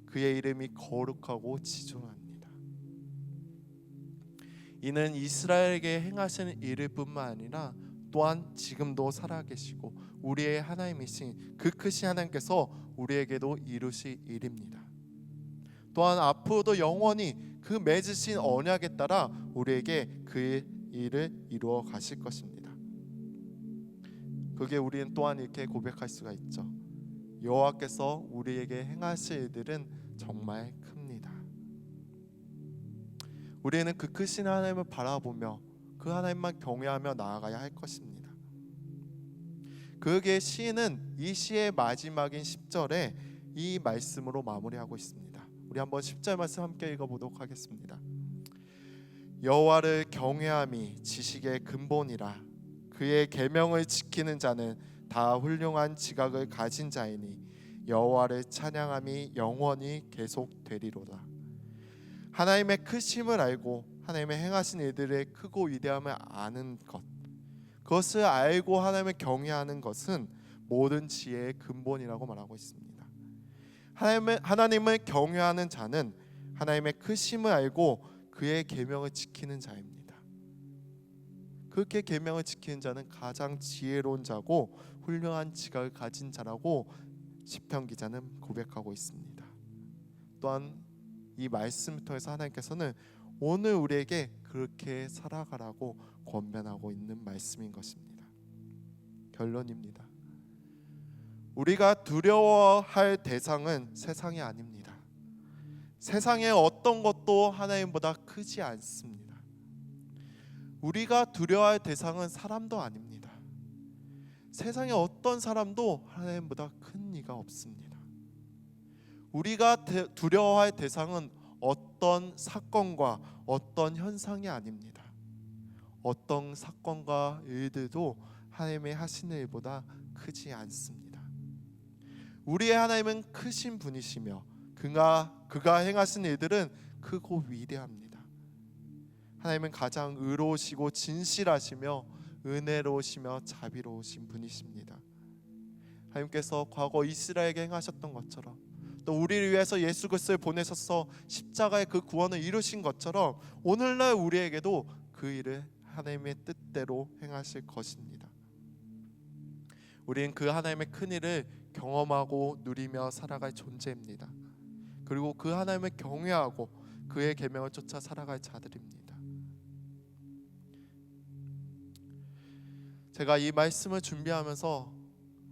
그의 이름이 거룩하고 지존합니다. 이는 이스라엘에게 행하시는 일일 뿐만 아니라 또한 지금도 살아계시고 우리의 하나님이신 그 크신 하나님께서 우리에게도 이루실 일입니다. 또한 앞으로도 영원히 그 맺으신 언약에 따라 우리에게 그 일을 이루어 가실 것입니다. 그게 우리는 또한 이렇게 고백할 수가 있죠. 여호와께서 우리에게 행하실 일들은 정말 큽니다. 우리는 그 크신 하나님을 바라보며 그 하나님만 경외하며 나아가야 할 것입니다. 그에게 시인은 이 시의 마지막인 10절에 이 말씀으로 마무리하고 있습니다. 우리 한번 10절 말씀 함께 읽어보도록 하겠습니다. 여호와를 경외함이 지식의 근본이라 그의 계명을 지키는 자는 다 훌륭한 지각을 가진 자이니 여호와를 찬양함이 영원히 계속되리로다. 하나님의 크심을 알고 하나님의 행하신 일들의 크고 위대함을 아는 것, 그것을 알고 하나님을 경외하는 것은 모든 지혜의 근본이라고 말하고 있습니다. 하나님을 경외하는 자는 하나님의 크심을 알고 그의 계명을 지키는 자입니다. 그렇게 계명을 지키는 자는 가장 지혜로운 자고 훌륭한 지각을 가진 자라고 시편 기자는 고백하고 있습니다. 또한 이 말씀을 통해서 하나님께서는 오늘 우리에게 그렇게 살아가라고 권면하고 있는 말씀인 것입니다. 결론입니다. 우리가 두려워할 대상은 세상이 아닙니다. 세상의 어떤 것도 하나님보다 크지 않습니다. 우리가 두려워할 대상은 사람도 아닙니다. 세상의 어떤 사람도 하나님보다 큰 이가 없습니다. 우리가 두려워할 대상은 어떤 사건과 어떤 현상이 아닙니다. 어떤 사건과 일들도 하나님의 하시는 일보다 크지 않습니다. 우리의 하나님은 크신 분이시며 그가 행하신 일들은 크고 위대합니다. 하나님은 가장 의로우시고 진실하시며 은혜로우시며 자비로우신 분이십니다. 하나님께서 과거 이스라엘에게 행하셨던 것처럼 또 우리를 위해서 예수 그리스도를 보내셔서 십자가의 그 구원을 이루신 것처럼 오늘날 우리에게도 그 일을 하나님의 뜻대로 행하실 것입니다. 우리는 그 하나님의 큰 일을 경험하고 누리며 살아갈 존재입니다. 그리고 그 하나님을 경외하고 그의 계명을 쫓아 살아갈 자들입니다. 제가 이 말씀을 준비하면서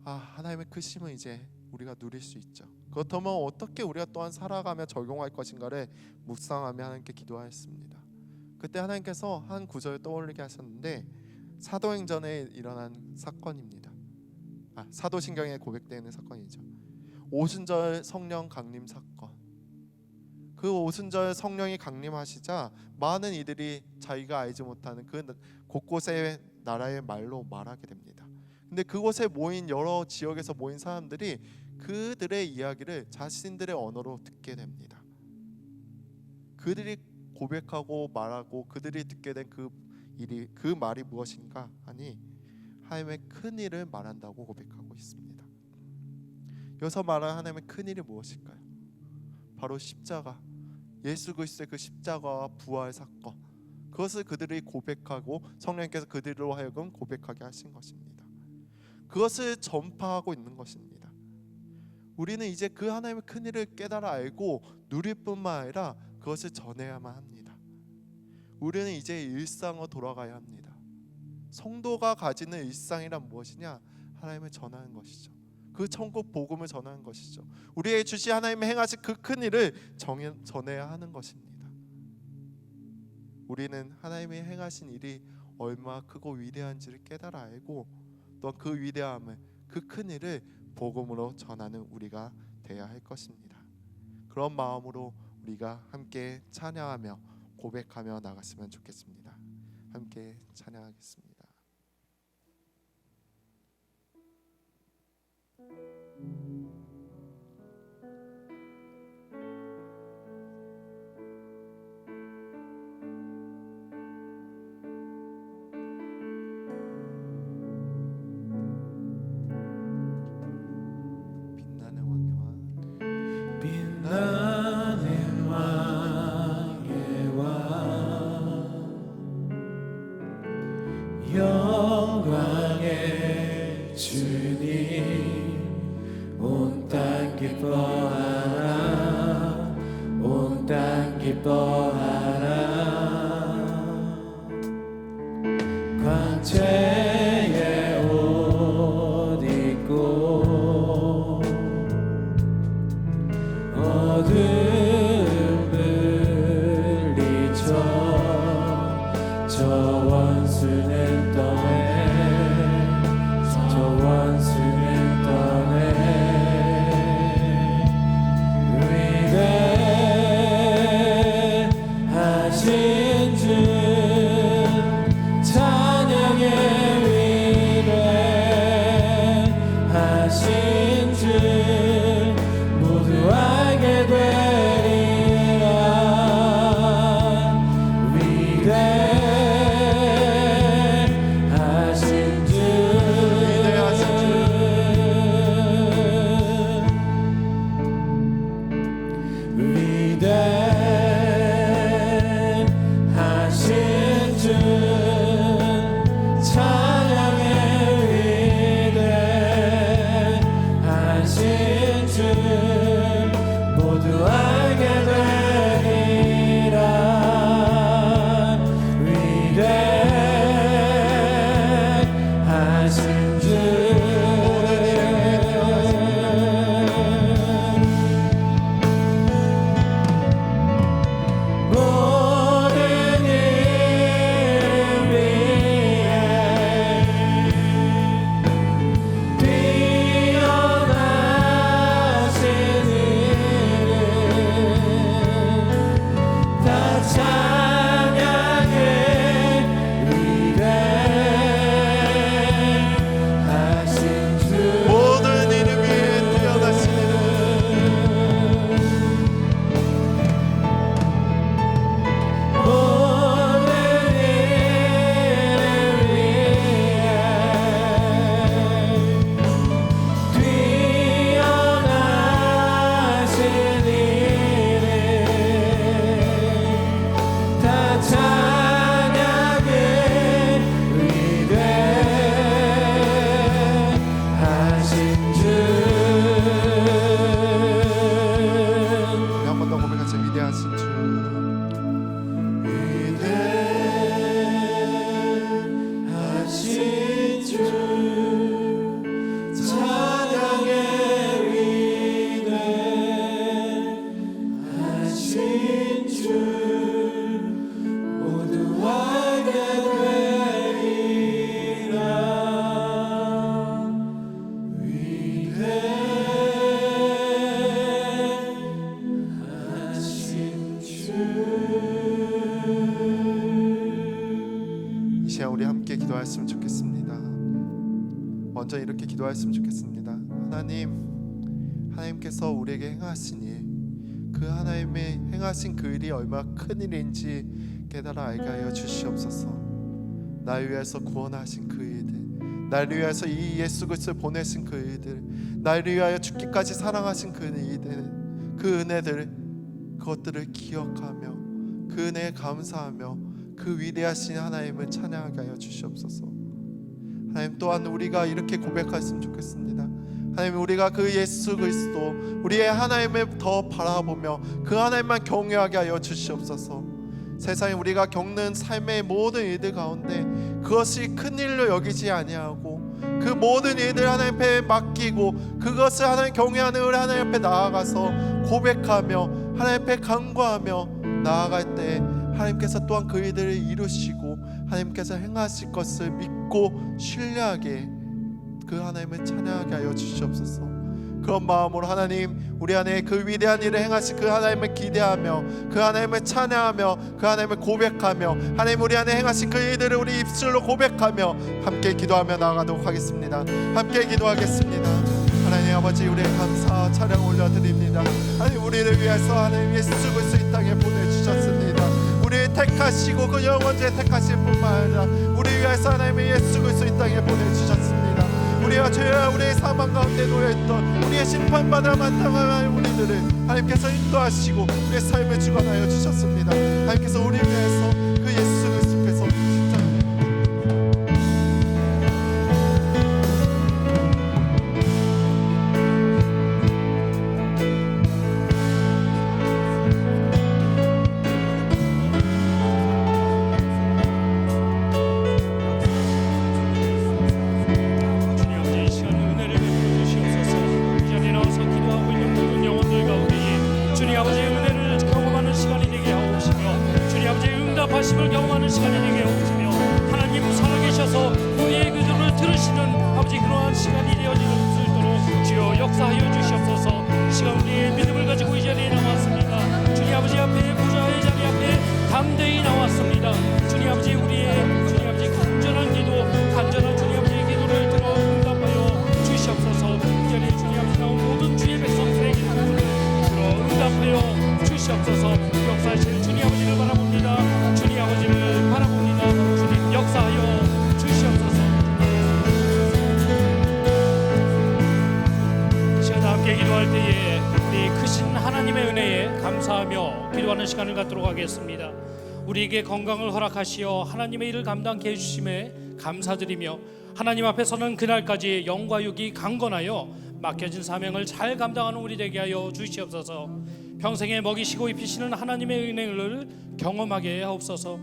하나님의 크심을 이제 우리가 누릴 수 있죠. 그렇다면 어떻게 우리가 또한 살아가며 적용할 것인가를 묵상하며 하나님께 기도하였습니다. 그때 하나님께서 한 구절을 떠올리게 하셨는데 사도행전에 일어난 사건입니다. 사도신경에 고백되는 사건이죠. 오순절 성령 강림 사건. 그 오순절 성령이 강림하시자 많은 이들이 자기가 알지 못하는 그 곳곳의 나라의 말로 말하게 됩니다. 근데 그곳에 모인 여러 지역에서 모인 사람들이 그들의 이야기를 자신들의 언어로 듣게 됩니다. 그들이 고백하고 말하고 그들이 듣게 된 그 말이 무엇인가 하니 하나님의 큰 일을 말한다고 고백하고 있습니다. 여기서 말하는 하나님의 큰 일이 무엇일까요? 바로 십자가, 예수 그리스도의 그 십자가와 부활 사건, 그것을 그들이 고백하고 성령님께서 그들로 하여금 고백하게 하신 것입니다. 그것을 전파하고 있는 것입니다. 우리는 이제 그 하나님의 큰 일을 깨달아 알고 누릴 뿐만 아니라 그것을 전해야만 합니다. 우리는 이제 일상으로 돌아가야 합니다. 성도가 가지는 일상이란 무엇이냐? 하나님을 전하는 것이죠. 그 천국 복음을 전하는 것이죠. 우리에게 주신 하나님의 행하신 그 큰 일을 전해야 하는 것입니다. 우리는 하나님의 행하신 일이 얼마나 크고 위대한지를 깨달아 알고 또한 그 위대함을, 그 큰 일을 복음으로 전하는 우리가 되어야 할 것입니다. 그런 마음으로 우리가 함께 찬양하며 고백하며 나갔으면 좋겠습니다. 함께 찬양하겠습니다. 빛나는 왕의 왕 영광의 주님 온 땅 기뻐하라 온 땅 기뻐하라 광채의 옷 입고 어둠을 잊어 저 원수는 떠내 저 원수는 떠내 위대한 기도했으면 좋겠습니다. 하나님께서 우리에게 행하신 일, 그 하나님의 행하신 그 일이 얼마나 큰 일인지 깨달아 알게 하여 주시옵소서. 나를 위해서 구원하신 그 일들, 나를 위해서 이 예수 그리스도를 보내신 그 일들, 나를 위하여 죽기까지 사랑하신 그 일들, 그 은혜들, 그것들을 기억하며 그 은혜에 감사하며 그 위대하신 하나님을 찬양하게 하여 주시옵소서. 하나님, 또한 우리가 이렇게 고백했으면 좋겠습니다. 하나님, 우리가 그 예수 그리스도, 우리의 하나님을 더 바라보며 그 하나님만 경외하게 하여 주시옵소서. 세상에 우리가 겪는 삶의 모든 일들 가운데 그것이 큰 일로 여기지 아니하고 그 모든 일들 하나님 앞에 맡기고 그것을 하나님 경외하는 우리 하나님 앞에 나아가서 고백하며 하나님 앞에 간구하며 나아갈 때 하나님께서 또한 그 일들을 이루시고 하나님께서 행하실 것을 믿고 신뢰하게 그 하나님을 찬양하게 하여 주시옵소서. 그런 마음으로 하나님, 우리 안에 그 위대한 일을 행하신 그 하나님을 기대하며 그 하나님을 찬양하며 그 하나님을 고백하며 하나님 우리 안에 행하신 그 일들을 우리 입술로 고백하며 함께 기도하며 나아가도록 하겠습니다. 함께 기도하겠습니다. 하나님 아버지, 우리의 감사 찬양 올려드립니다. 하나님, 우리를 위해서 하나님 예수 그리스도 이 땅에 보내주셨습니다. 우리를 택하시고 그 영원주에 택하실 뿐만 아니라 우리 위해서 하나님의 예수 그리스도 이 땅에 보내주셨습니다. 우리와 죄와 우리의 사망 가운데 놓여있던 우리의 심판받아 마땅한 우리들을 하나님께서 인도하시고 우리의 삶을 주관하여 주셨습니다. 하나님께서 우리를 위해서 그 예수 그리스도께서 하심을 경험하는 시간이 되게 오시며 하나님 살아계셔서 우리의 기도를 들으시는 아버지 그러한 시간이 되어지는 수 있도록 주여 역사하여 주시옵소서. 시간 우리의 믿음을 가지고 이 자리에 나왔습니다. 주님 아버지 앞에 보좌의 자리 앞에 담대히 나왔습니다. 주님 아버지, 우리의 주님 아버지 간절한 기도, 간절한 주님 아버지의 기도를 들어 응답하여 주시옵소서. 이 자리에 주님 아버지 나온 모든 주의 백성들의 기도를 들어 응답하여 주시옵소서. 역사하실 주님 아버지를 바라봅니다. 주님 아버지를 바라봅니다. 주님 역사하여 주시옵소서. 시간 함께 기도할 때에 우리 크신 하나님의 은혜에 감사하며 기도하는 시간을 갖도록 하겠습니다. 우리에게 건강을 허락하시어 하나님의 일을 감당케 해주심에 감사드리며 하나님 앞에서는 그날까지 영과 육이 강건하여 맡겨진 사명을 잘 감당하는 우리 되게 하여 주시옵소서. 평생에 먹이시고 입히시는 하나님의 은혜를 경험하게 하옵소서.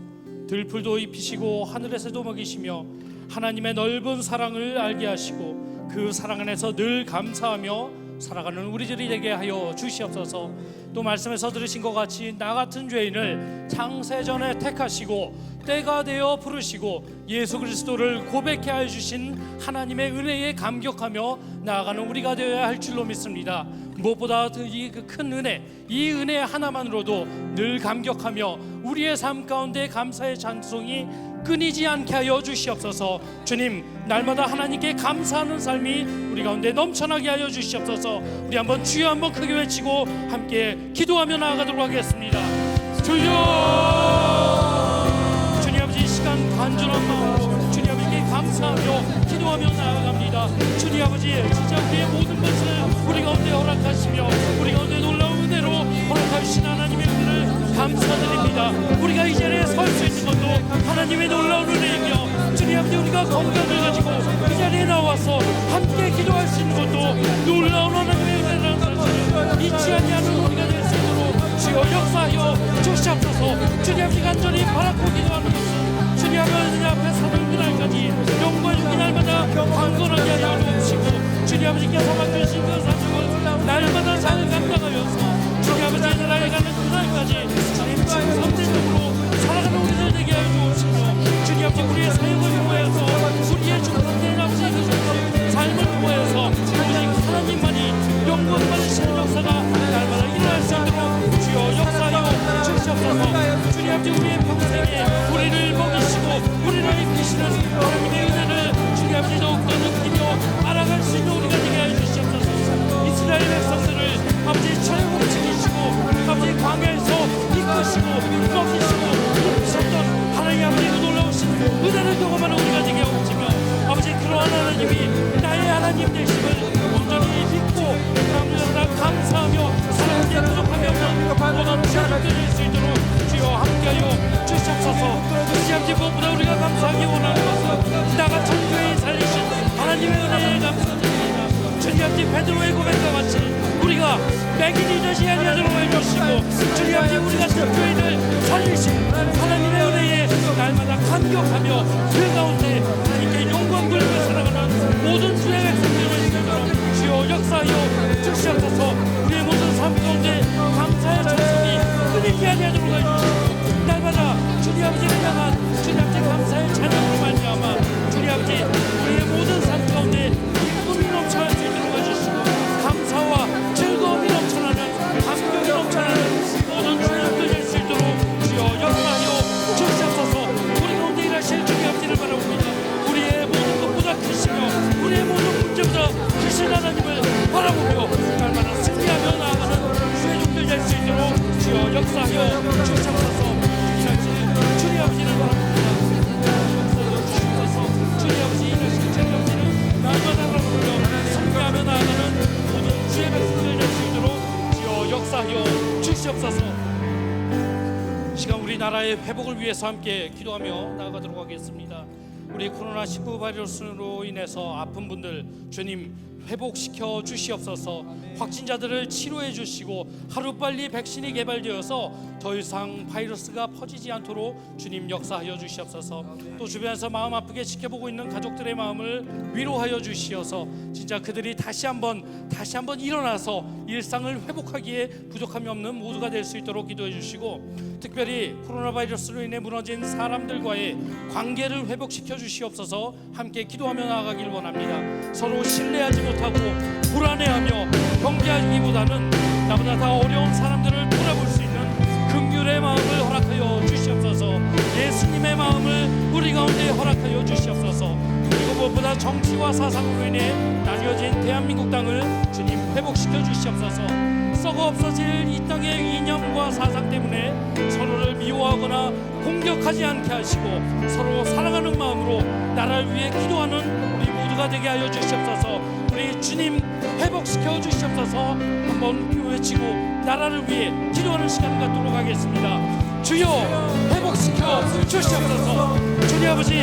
들풀도 입히시고 하늘에서도 먹이시며 하나님의 넓은 사랑을 알게 하시고 그 사랑 안에서 늘 감사하며 살아가는 우리들이 되게 하여 주시옵소서. 또 말씀에서 들으신 것 같이 나 같은 죄인을 창세전에 택하시고 때가 되어 부르시고 예수 그리스도를 고백해 하여 주신 하나님의 은혜에 감격하며 나아가는 우리가 되어야 할 줄로 믿습니다. 무엇보다 이 큰 은혜, 이 은혜 하나만으로도 늘 감격하며 우리의 삶 가운데 감사의 찬송이 끊이지 않게 하여 주시옵소서. 주님, 날마다 하나님께 감사하는 삶이 우리 가운데 넘쳐나게 하여 주시옵소서. 우리 한번 주여 한번 크게 외치고 함께 기도하며 나아가도록 하겠습니다. 주여! 주님 아버지, 이 시간 간절한 마음 주님 아버지께 감사하며 기도하며 나아갑니다. 주님 아버지, 진짜 우리의 모든 것을 우리 가운데 허락하시며 우리 가운데 놀라운 은혜로 허락하신 하나님의 은혜를 감사드립니다. 우리가 이 자리에 설 수 있는 것도 하나님의 놀라운 은혜이며 주님 아버지, 우리가 건강을 가지고 이 자리에 나와서 함께 기도할 수 있는 것도 놀라운 하나님의 은혜라는 사실을 잊지 아니하는 우리가 될 수 있도록 주여 역사하여 주시옵소서. 주님 아버지, 간절히 바라고 기도하는 것은 주님 아버지 앞에 서는 그날까지 영과 육이 날마다 강건하게 하여 주시고 주님 아버지께서 맡겨주신 그 사명을 날마다 잘 감당하여서 주님 아버지의 나라에 가는 그날까지 주님 성대적으로 살아가는 우리들 되게 하여 주시며 주님 아버지, 우리의 사역을 통하여서 우리의 중간된 아버지의 그 삶을 통하여서 오직 하나님만이 영광 받으시는 역사가 날마다 일어날 수 있도록 주여 역사하여 주시옵소서. 주님 아버지, 우리의 평생에 우리를 먹이시고 우리를 입히시는 하나님의 은혜를 주님 아버지 더욱더 느끼며 알아갈 수 주님 되심을 온전히 믿고 날마다 감사하며 사랑에 부족함이 없는 모든 자녀들 될 수 있도록 주여 함께하여 주시옵소서. 시작지 무엇보다 우리가 감사하기 원하는 것은 나가 천교에 살리신 하나님의 은혜에 감사드립니다. 주님 아버지 베드로의 고백과 같이 우리가 맥인이 되지 아니하도록 해주시고 주님 아버지 우리가 천교인을 살리신 하나님의 은혜에 날마다 감격하며 그 가운데 하나님께 영광 돌리며 살아가는 모든 주의 백성들을 이끌도록 주여 역사하여 주시옵소서. 우리의 모든 삶 가운데 감사의 찬송이 끊이지 아니하도록 해주시고 날마다 주님 아버지를 향한 주님 아버지 감사의 찬양으로 말미암아 주님 아버지 우리의 모든 삶 가운데 기쁨이 넘쳐날 수 있도록 해주시고 감사와 즐거움이 넘쳐나는 감격이 넘쳐나는 모든 주님들 될 수 있도록 주여 역사하여 주시옵소서. 우리 가운데 일하실 주님 아버지를 바라봅니다. 우리의 모든 것보다 크시며 우리의 모든 문제보다 크신 하나님을 바라보며 날마다 승리하며 나아가는 주의 종들 될 수 있도록 주여 역사하여 주시옵소서. 주님 아버지를 바라봅니다. 역사하여 주시옵소서. 주님 아버지 이르신 주님 아버지는 날마다 바라보며 승리하며 나아가는 모든 주의 백성들 될 수 있도록 주여 역사하여 주시옵소서. 시간 우리 나라의 회복을 위해서 함께 기도하며 나아가도록 하겠습니다. 우리 코로나19 바이러스로 인해서 아픈 분들 주님 회복시켜 주시옵소서. 확진자들을 치료해 주시고 하루빨리 백신이 개발되어서 더 이상 바이러스가 퍼지지 않도록 주님 역사하여 주시옵소서. 또 주변에서 마음 아프게 지켜보고 있는 가족들의 마음을 위로하여 주시어서 진짜 그들이 다시 한번 일어나서 일상을 회복하기에 부족함이 없는 모두가 될 수 있도록 기도해 주시고 특별히 코로나 바이러스로 인해 무너진 사람들과의 관계를 회복시켜 주시옵소서. 함께 기도하며 나아가길 원합니다. 서로 신뢰하지 못하고 불안해하며 경계하기보다는 나보다 더 어려운 사람들을 돌아볼 수 있는 긍휼의 마음을 허락하여 주시옵소서. 예수님의 마음을 우리 가운데 허락하여 주시옵소서. 그리고 무엇보다 정치와 사상으로 인해 나뉘어진 대한민국 땅을 주님 회복시켜 주시옵소서. 썩어 없어질 이 땅의 이념과 사상 때문에 서로를 미워하거나 공격하지 않게 하시고 서로 사랑하는 마음으로 나라를 위해 기도하는 우리 모두가 되게 하여 주시옵소서. 우리 주님 회복시켜 주시옵소서. 한번 외치고 나라를 위해 기도하는 시간 갖도록 하겠습니다. 주여 회복시켜 주시옵소서. 주님 아버지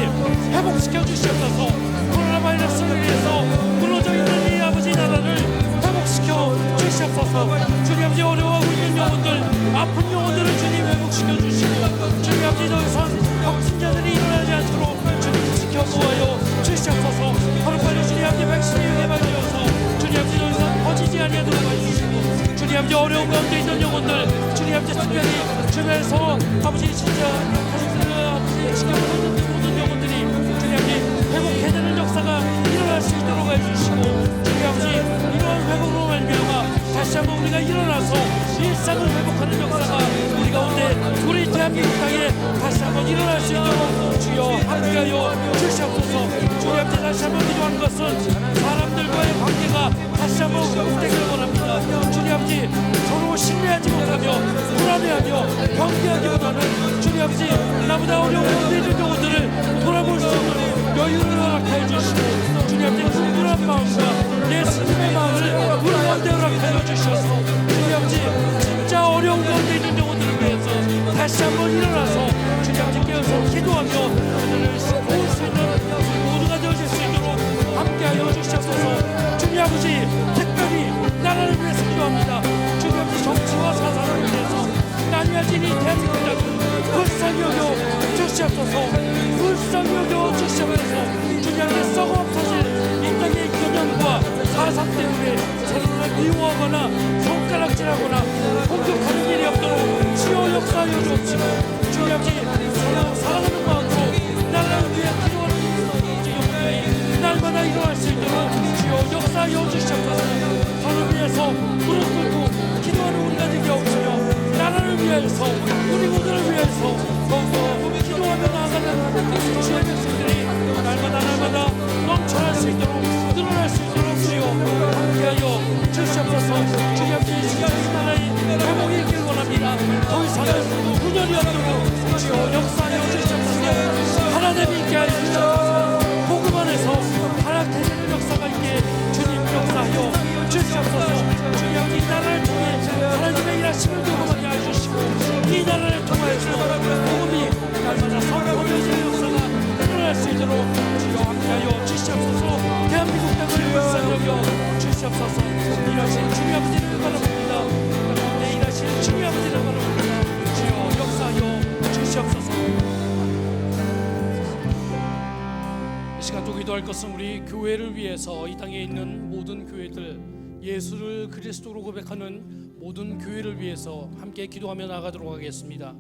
회복시켜 주시옵소서. 코로나 바이러스를 위해서 무너져 있는 이 아버지 나라를 회복시켜 주시옵소서. 주님 아버지 어려워하고 있는 영혼들 아픈 영혼들을 주님 회복시켜 주시고 주님 아버지 더 이상 확진자들이 일어나지 않도록 주님 지켜보아요 주시옵소서. 하루빨리 주님 아버지 백신이 개발되어서 주님 아버지 더 이상 퍼지지 아니하도록 해주시고 주님 아버지 어려운 가운데 있는 영혼들 주님 아버지 특별히 주변에서 아버지 진짜 가족들을 아버지 지켜보고 있는 모든 영혼들이 주님 아버지 회복해야 되는 역사가 일어날 수 있도록 해주시고 주님 아버지 이러한 회복으로 말미암아 다시 한번 우리가 일어나서 일상을 회복하는 역사가 우리 가운데 우리 대한민국 땅에 다시 한번 일어날 수 있도록 주여 함께하여 주시옵소서. 주님 아버지 다시 한번 기도하는 것은 사람들과의 관계가 다시 한번 회복되기를 원합니다. 주님 아버지 서로 신뢰하지 못하며 불안해하며 경계하기보다는 주님 아버지 나보다 어려운 가운데 있는 영혼들을 돌아볼 수 있는 여유를 허락하여 주시고 주님 아버지 긍휼한 마음과 예수님의 마음을 우리 가운데 허락하여 주셔서 주님 아버지 진짜 어려운 가운데 있는 영혼들을 위해서 다시 한번 일어나서 주님 아버지 깨어서 기도하며 그들을 도울 수 있는 모두가 되어질 수 있도록 함께하여 주시옵소서. 주님 아버지 특별히 나라를 위해서 기도합니다. 주님 아버지 정치와 사상을 위해서 나뉘어진 이 대한민국 땅을 불쌍히 여겨 주시옵소서. 불쌍히 여겨 주시옵소서. 주님 아버지 썩어 없어질 이 땅의 이념과 사상 때문에 서로를 미워하거나 손가락질하거나 공격하는 일이 없도록 주여 역사하여 주옵시고 주님 아버지 서로 사랑하는 마음으로 나라를 위해 기도하는 영혼들이 날마다 일어날 수 있도록 주여 역사하여 주시옵소서. 서로 위해서 무릎 꿇고 기도하는 우리가 되게 하옵시며 나라를 위해서 우리 모두를 위해서 더욱더 기도하며 나아가는 주의 백성들이 날마다 넘쳐날 수 있도록 늘어날 수 있도록 주여 함께하여 주시옵소서. 주님 아버지 이 시간 이 나라의 회복이 있길 원합니다. 더 이상은 분열이 없도록 주여 역사하여 주시옵소서. 하나님 있게 하여 주시옵소서. 복음 안에서 하나님의 역사가 있게 말씀을 경험하게 해주시고 이 나라를 통하여서 복음이 날마다 선포되어지는 역사가 일어날 수 있도록 주여 함께하여 주시옵소서. 대한민국 땅을 불쌍히 주시옵소서. 일하신 주님 아버지를 바라봅니다. 그런데 일하신 주님 아버지를 바라봅니다. 주여 역사하여 주시옵소서. 이 시간 또 기도할 것은 우리 교회를 위해서 이 땅에 있는 모든 교회들, 예수를 그리스도로 고백하는 모든 교회를 위해서 함께 기도하며 나가도록 하겠습니다.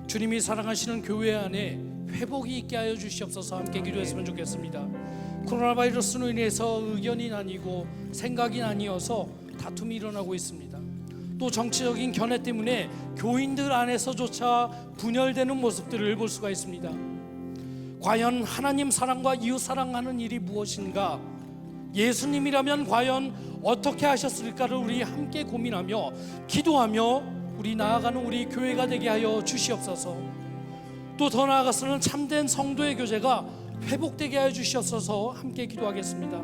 주님이 사랑하시는 교회 안에 회복이 있게 하여 주시옵소서. 함께 기도했으면 좋겠습니다. 코로나 바이러스로 인해서 의견이 나뉘고 생각이 나뉘어서 다툼이 일어나고 있습니다. 또 정치적인 견해 때문에 교인들 안에서조차 분열되는 모습들을 볼 수가 있습니다. 과연 하나님 사랑과 이웃 사랑하는 일이 무엇인가? 예수님이라면 과연 어떻게 하셨을까를 우리 함께 고민하며 기도하며 우리 나아가는 우리 교회가 되게 하여 주시옵소서. 또 더 나아가서는 참된 성도의 교제가 회복되게 하여 주시옵소서. 함께 기도하겠습니다.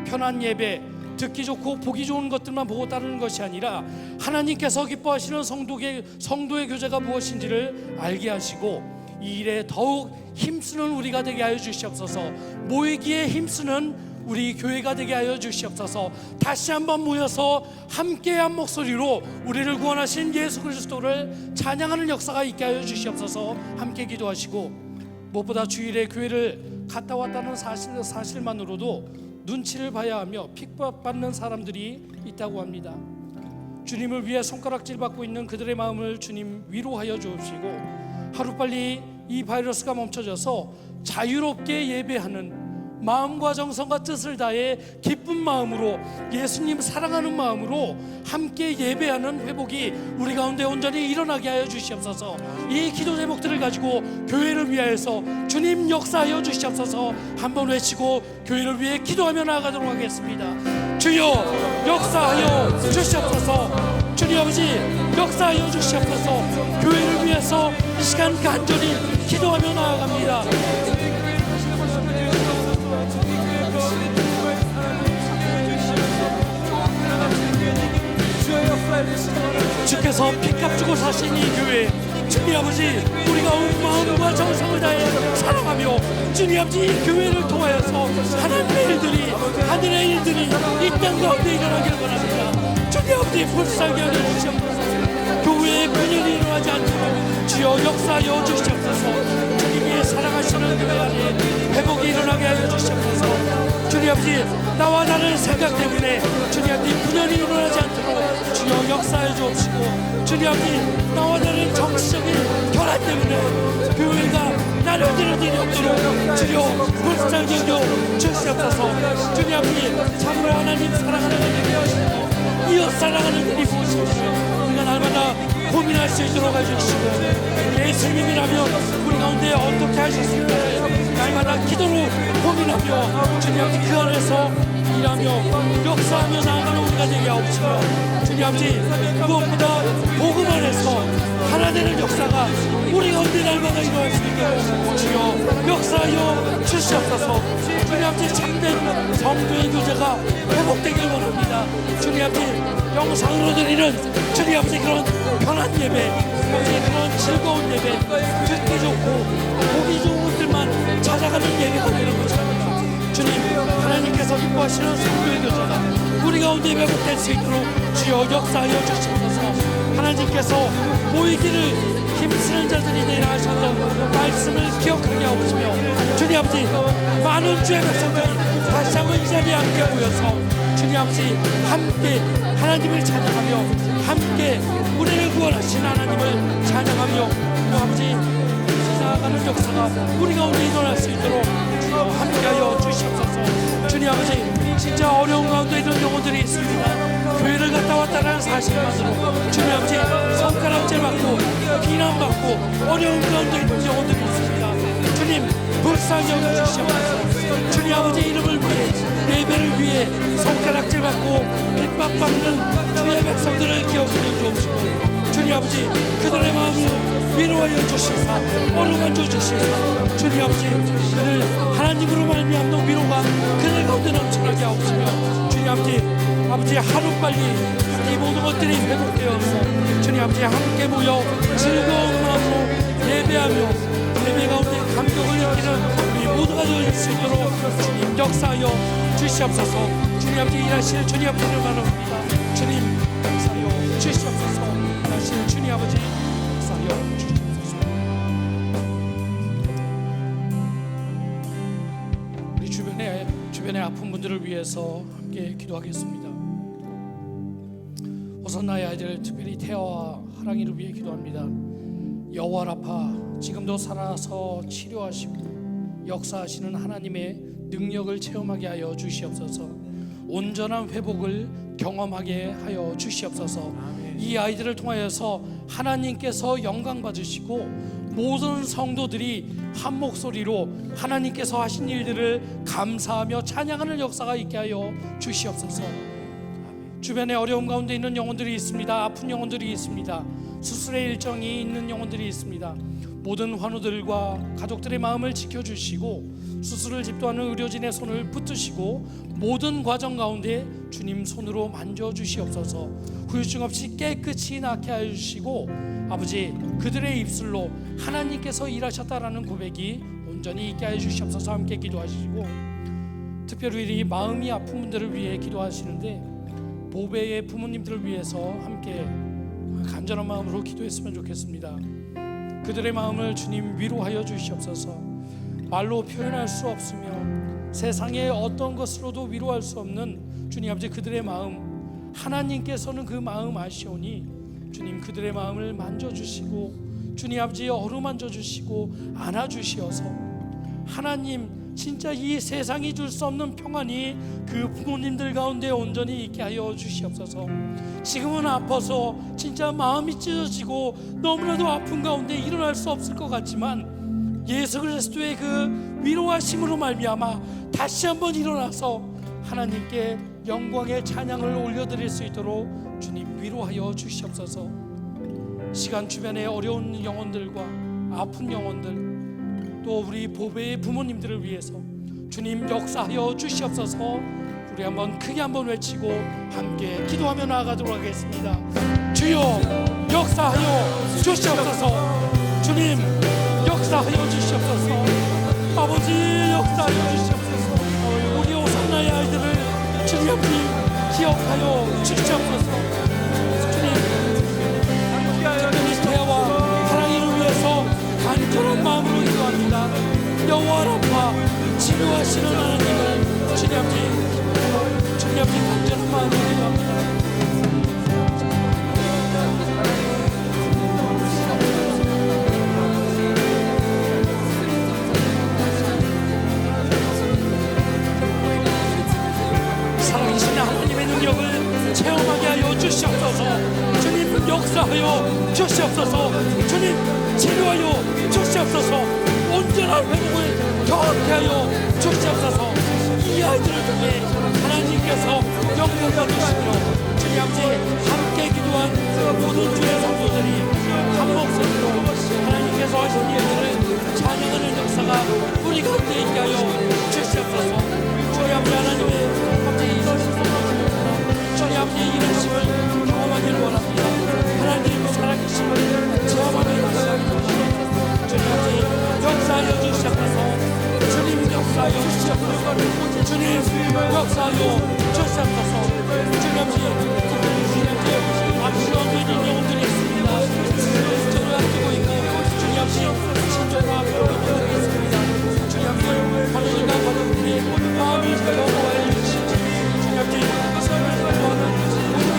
편한 예배, 듣기 좋고 보기 좋은 것들만 보고 따르는 것이 아니라 하나님께서 기뻐하시는 성도의 교제가 무엇인지를 알게 하시고 이 일에 더욱 힘쓰는 우리가 되게 하여 주시옵소서. 모이기에 힘쓰는 우리 교회가 되게 하여 주시옵소서. 다시 한번 모여서 함께 한 목소리로 우리를 구원하신 예수 그리스도를 찬양하는 역사가 있게 하여 주시옵소서. 함께 기도하시고 무엇보다 주일에 교회를 갔다 왔다는 사실만으로도 눈치를 봐야 하며 핍박받는 사람들이 있다고 합니다. 주님을 위해 손가락질 받고 있는 그들의 마음을 주님 위로하여 주옵시고 하루빨리 이 바이러스가 멈춰져서 자유롭게 예배하는 마음과 정성과 뜻을 다해 기쁜 마음으로 예수님 사랑하는 마음으로 함께 예배하는 회복이 우리 가운데 온전히 일어나게 하여 주시옵소서. 이 기도 제목들을 가지고 교회를 위하여서 주님 역사하여 주시옵소서. 한번 외치고 교회를 위해 기도하며 나아가도록 하겠습니다. 주여 역사하여 주시옵소서. 주님 아버지 역사하여 주시옵소서. 교회를 위해서 이 시간 간절히 기도하며 나아갑니다. 주께서 피값 주고 사신 이 교회, 주님 아버지 우리가 온 마음과 정성을 다해 사랑하며 주님 아버지 이 교회를 통하여서 하나님의 일들이, 하늘의 일들이 이 땅 가운데 일어나기를 바랍니다. 주님 아버지 불쌍히 하여 주시옵소서. 교회에 분열이 일어나지 않도록 주여 역사하여 주시옵소서. 주님이 사랑하시는 교회 안에 회복이 일어나게 하여 주시옵소서. 주님 아버지 나와 다른 생각 때문에 주님 아버지 분열이 일어나지 않도록 주여 역사해 주옵시고 주님 아버지 나와 다른 정치적인 결합 때문에 교회가 나눠지는 일이 없도록 주여 불쌍히 여겨 주시옵소서. 주님 아버지 참으로 하나님 사랑하는 일이 무엇이고 이웃 사랑하는 일이 무엇인지 우리가 날마다 고민할 수 있도록 해주시고 예수님이라면 우리 가운데 어떻게 하셨을까 날마다 기도로 고민하며 주님 아버지 그 안에서 일하며 역사하며 나아가는 우리가 되게 하옵시고 주님 아버지 무엇보다 복음 안에서 하나 되는 역사가 우리 가운데 날마다 일어날 수 있게 주여 역사하여 주시옵소서. 주님 아버지 참된 성도의 교제가 회복되길 원합니다. 주님 아버지 영상으로 드리는 주님 아버지 그런 편한 예배, 아버지 그런 즐거운 예배, 듣기 좋고 보기 좋은 것들만 찾아가는 예배가 되는 것입니다. 주님 하나님께서 기뻐하시는 성도의 교제가 우리 가운데 회복될 수 있도록 주여 역사하여 주시옵소서. 하나님께서 모이기를 힘쓰는 자들이 되라 하셨던 말씀을 기억하게 하옵시며 주님 아버지 많은 주의 백성들이 다시 한번 이 자리에 함께 모여서 주님 아버지 함께 하나님을 찬양하며 함께 우리를 구원하신 하나님을 찬양하며 주님 아버지 나아가는 역사가 우리 가운데 일어날 수 있도록 주여 함께하여 주시옵소서. 주님 아버지 진짜 어려운 가운데 있는 영혼들이 있습니다. 교회를 갔다 왔다는 사실만으로 주님 아버지 손가락질 받고 비난받고 어려운 가운데 있는 영혼들이 있습니다. 주님 불쌍히 여겨주시옵소서. 주님 아버지 이름을 위해 예배를 위해 손가락질 받고 핍박받는 주의 백성들을 기억해 주옵시고 주님 아버지 그들의 마음을 위로하여 주시사 어루만져 주시사 주님 아버지 그들 하나님으로 말미암는 위로가 그들 가운데 넘쳐나게 하옵시며 주님 아버지 아버지 하루빨리 이 모든 것들이 회복되어서 주님 아버지 함께 모여 즐거운 마음으로 예배하며 예배 가운데 감격을 느끼는 우리 모두가 될 수 있도록 주님 역사하여 주시옵소서. 주님 아버지 일하실 주님 아버지를 바랍니다. 주님 역사하여 주시옵소서. 일하실 주님 아버지 역사하여 주시옵소서. 우리 주변에 아픈 분들을 위해서 함께 기도하겠습니다. 호선나의 아이들 특별히 태아와 하랑이를 위해 기도합니다. 여호와 라파 지금도 살아서 치료하시고 역사하시는 하나님의 능력을 체험하게 하여 주시옵소서. 온전한 회복을 경험하게 하여 주시옵소서. 이 아이들을 통하여서 하나님께서 영광 받으시고 모든 성도들이 한 목소리로 하나님께서 하신 일들을 감사하며 찬양하는 역사가 있게 하여 주시옵소서. 주변에 어려움 가운데 있는 영혼들이 있습니다. 아픈 영혼들이 있습니다. 수술의 일정이 있는 영혼들이 있습니다. 모든 환우들과 가족들의 마음을 지켜주시고 수술을 집도하는 의료진의 손을 붙드시고 모든 과정 가운데 주님 손으로 만져주시옵소서. 후유증 없이 깨끗이 낫게 하여 주시고 아버지 그들의 입술로 하나님께서 일하셨다라는 고백이 온전히 있게 하여 주시옵소서. 함께 기도하시고 특별히 마음이 아픈 분들을 위해 기도하시는데 보배의 부모님들을 위해서 함께 간절한 마음으로 기도했으면 좋겠습니다. 그들의 마음을 주님 위로하여 주시옵소서. 말로 표현할 수 없으며 세상의 어떤 것으로도 위로할 수 없는 주님 아버지 그들의 마음 하나님께서는 그 마음 아시오니 주님 그들의 마음을 만져주시고 주님 아버지 어루만져 주시고 안아주시어서 하나님 진짜 이 세상이 줄 수 없는 평안이 그 부모님들 가운데 온전히 있게 하여 주시옵소서. 지금은 아파서 진짜 마음이 찢어지고 너무나도 아픈 가운데 일어날 수 없을 것 같지만 예수 그리스도의 그 위로하심으로 말미암아 다시 한번 일어나서 하나님께 영광의 찬양을 올려드릴 수 있도록 주님 위로하여 주시옵소서. 시간 주변에 어려운 영혼들과 아픈 영혼들 또 우리 보배의 부모님들을 위해서 주님 역사하여 주시옵소서. 우리 한번 크게 한번 외치고 함께 기도하며 나아가도록 하겠습니다. 주여 역사하여 주시옵소서. 주님 역사하여 주시옵소서. 아버지 역사하여 주시옵소서. 우리 호산나의 아이들을 주님 기억하여 주시옵소서. 주님 특별히 태아와 하랑이를 위해서 간절한 마음으로 기도합니다. 여호와 라파 치료하시는 하나님을 주님 앞에 간절한 마음으로 기도합니다. 살아계신 하나님의 능력을 체험하게 하여 주시옵소서. 주님 역사하여 주시옵소서. 주님 치료하여 주시옵소서. 온전한 회복을 경험케 하여 주시옵소서. 이 아이들을 통해 하나님께서 영광 받으시며 주님 아버지 함께 기도한 모든 주의 성도들이 한 목소리로 하나님께서 하신 일들을 찬양하는 역사가 우리 가운데 있게 하여 주시옵소서. 주님 아버지 하나님의 아버지 주님 아버지 일하심을 경험하기를 원합니다. 하나님 살아계심을 체험하며 나아가기 원합니다. 주님 아버지 역사하여 주시옵소서. 주님 역사하여 주시옵소서. 주님 역사하여 주시옵소서. 주님 아버지 특별히 주님 아버지 아버지 없는 영혼들이 있습니다. 신전을 앞두고 있고 주님 아버지 신전을 앞두고 있습니다. 주님 아버지 가족과 가족들이 마음이 어려워해 주시지 주님 아버지 삶을 도와주는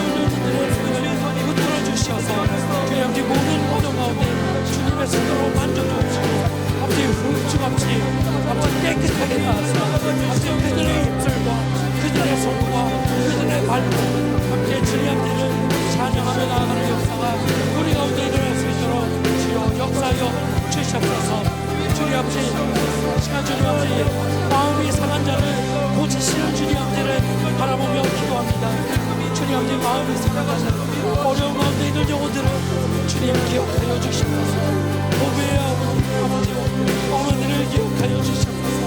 모든 붙들어 주시어서 주님 아버지 모든 어둠 가운데 주님의 손으로 만져주시고 아버지 흠집 없이 아버지 깨끗하게 나아서 아버지 그들의 입술과 그들의 손과 그들의 발로 함께 주님 앞에는 찬양하며 나아가는 역사가 우리 가운데 일어날 수 있도록 주여 역사하여 주시옵소서. 주님 아버지 시간 주님 아버지 마음이 상한 자를 고치시는 주님 아버지를 바라보며 기도합니다. 주님 아버지 마음이 상한 자 어려운 가운데 있는 영혼들을 주님 기억하여 주시옵소서. 보배의 아버지 어머니를 기억하여 주시옵소서.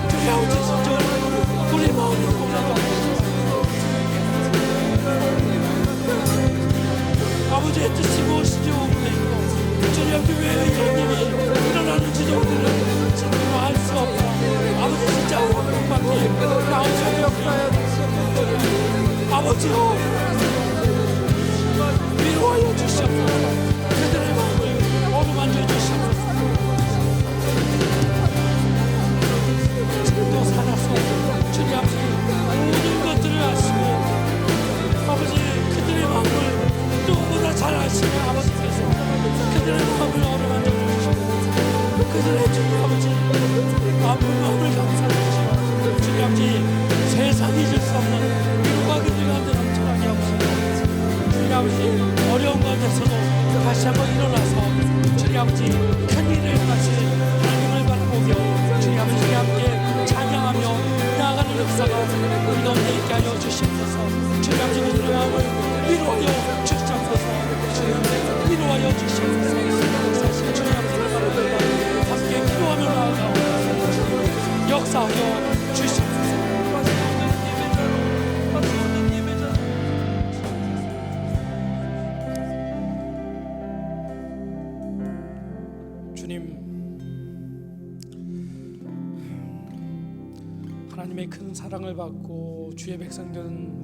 주님 아버지 진짜 우리 마음을 공략하옵소서. 아버지여 위로하여 주시옵소서. 그들의 마음을 어루만져 주시옵소서. 지금도 살아서 주님 아버지 모든 것들을 아시고 아버지 그들의 마음을 누구보다 잘 아시는 아버지께서 그들의 마음을 어루만져 주시고 그들의 주님 아버지 아픈 마음을 감싸주시고 주님 아버지 세상이 줄 수 없는 위로가 그들 가운데 넘쳐나게 하옵소서. 주님 아버지 어려운 가운데서도 다시 한번 일어나서 주님 아버지 큰 일을 행하실 하나님을 바라보며 주님 아버지와 함께 찬양하며 나아가는 역사가 우리 가운데 있게 하여 주시옵소서. 주님 아버지 그들의 마음을 위로하여 주시옵소서. 주님 아버지 위로하여 주시옵소서. 사실 주님 아버지를 바라보며 함께 기도하며 나아가옵소서. 역사하여 주시옵소서. 하나님의 큰 사랑을 받고 주의 백성된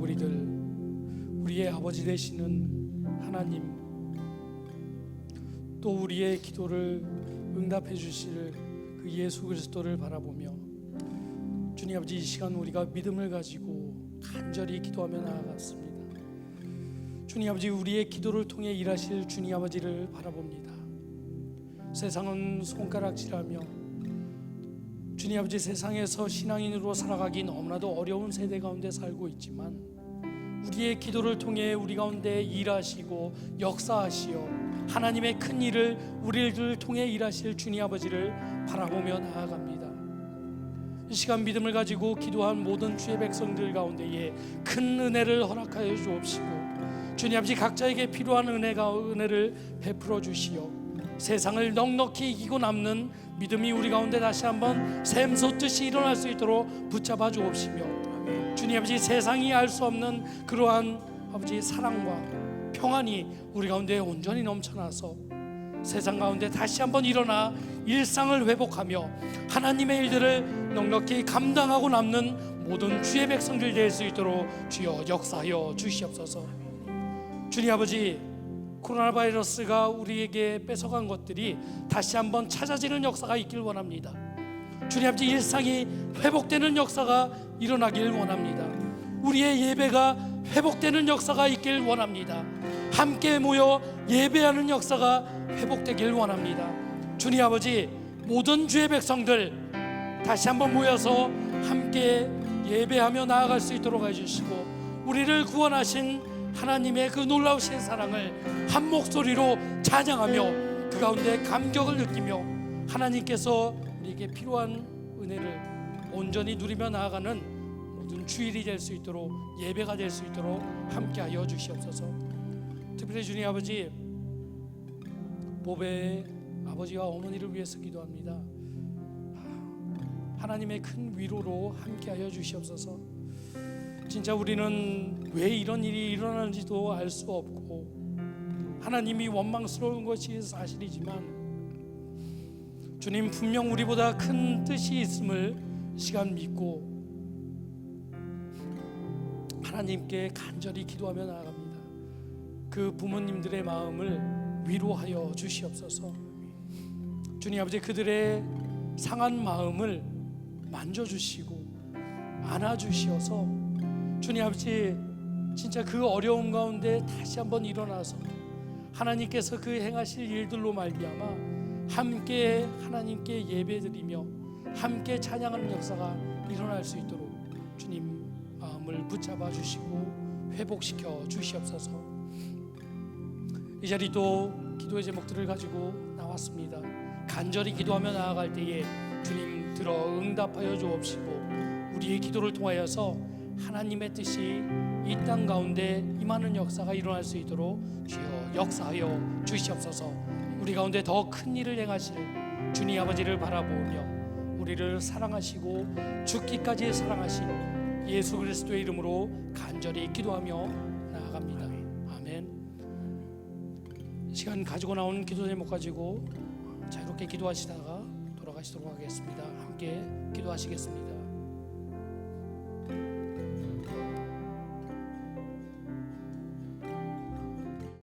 우리의 아버지 되시는 하나님, 또 우리의 기도를 응답해 주실 그 예수 그리스도를 바라보며 주님 아버지 이 시간 우리가 믿음을 가지고 간절히 기도하며 나아갔습니다. 주님 아버지 우리의 기도를 통해 일하실 주님 아버지를 바라봅니다. 세상은 손가락질하며 주님 아버지 세상에서 신앙인으로 살아가기 너무나도 어려운 세대 가운데 살고 있지만 우리의 기도를 통해 우리 가운데 일하시고 역사하시어 하나님의 큰 일을 우리를 통해 일하실 주님 아버지를 바라보며 나아갑니다. 이 시간 믿음을 가지고 기도한 모든 주의 백성들 가운데에 큰 은혜를 허락하여 주옵시고 주님 아버지 각자에게 필요한 은혜를 베풀어 주시어 세상을 넉넉히 이기고 남는 믿음이 우리 가운데 다시 한번 샘솟듯이 일어날 수 있도록 붙잡아 주옵시며 주님 아버지 세상이 알 수 없는 그러한 아버지 사랑과 평안이 우리 가운데 온전히 넘쳐나서 세상 가운데 다시 한번 일어나 일상을 회복하며 하나님의 일들을 넉넉히 감당하고 남는 모든 주의 백성들 될 수 있도록 주여 역사하여 주시옵소서. 주님 아버지 코로나 바이러스가 우리에게 뺏어간 것들이 다시 한번 찾아지는 역사가 있길 원합니다. 주님 아버지 일상이 회복되는 역사가 일어나길 원합니다. 우리의 예배가 회복되는 역사가 있길 원합니다. 함께 모여 예배하는 역사가 회복되길 원합니다. 주님 아버지 모든 주의 백성들 다시 한번 모여서 함께 예배하며 나아갈 수 있도록 해주시고 우리를 구원하신 하나님의 그 놀라우신 사랑을 한 목소리로 찬양하며 그 가운데 감격을 느끼며 하나님께서 우리에게 필요한 은혜를 온전히 누리며 나아가는 모든 주일이 될 수 있도록 예배가 될 수 있도록 함께하여 주시옵소서. 특별히 주님 아버지 보배의 아버지와 어머니를 위해서 기도합니다. 하나님의 큰 위로로 함께하여 주시옵소서. 진짜 우리는 왜 이런 일이 일어나는지도 알 수 없고 하나님이 원망스러운 것이 사실이지만 주님 분명 우리보다 큰 뜻이 있음을 시간 믿고 하나님께 간절히 기도하며 나아갑니다. 그 부모님들의 마음을 위로하여 주시옵소서. 주님 아버지 그들의 상한 마음을 만져주시고 안아주시어서 주님 아버지 진짜 그 어려움 가운데 다시 한번 일어나서 하나님께서 그 행하실 일들로 말미암아 함께 하나님께 예배드리며 함께 찬양하는 역사가 일어날 수 있도록 주님 마음을 붙잡아 주시고 회복시켜 주시옵소서. 이 자리도 기도의 제목들을 가지고 나왔습니다. 간절히 기도하며 나아갈 때에 주님 들어 응답하여 주옵시고 우리의 기도를 통하여서 하나님의 뜻이 이 땅 가운데 임하는 역사가 일어날 수 있도록 주여 역사하여 주시옵소서. 우리 가운데 더 큰 일을 행하실 주님 아버지를 바라보며 우리를 사랑하시고 죽기까지 사랑하신 예수 그리스도의 이름으로 간절히 기도하며 나아갑니다. 아멘. 시간 가지고 나온 기도 제목 가지고 자유롭게 기도하시다가 돌아가시도록 하겠습니다. 함께 기도하시겠습니다.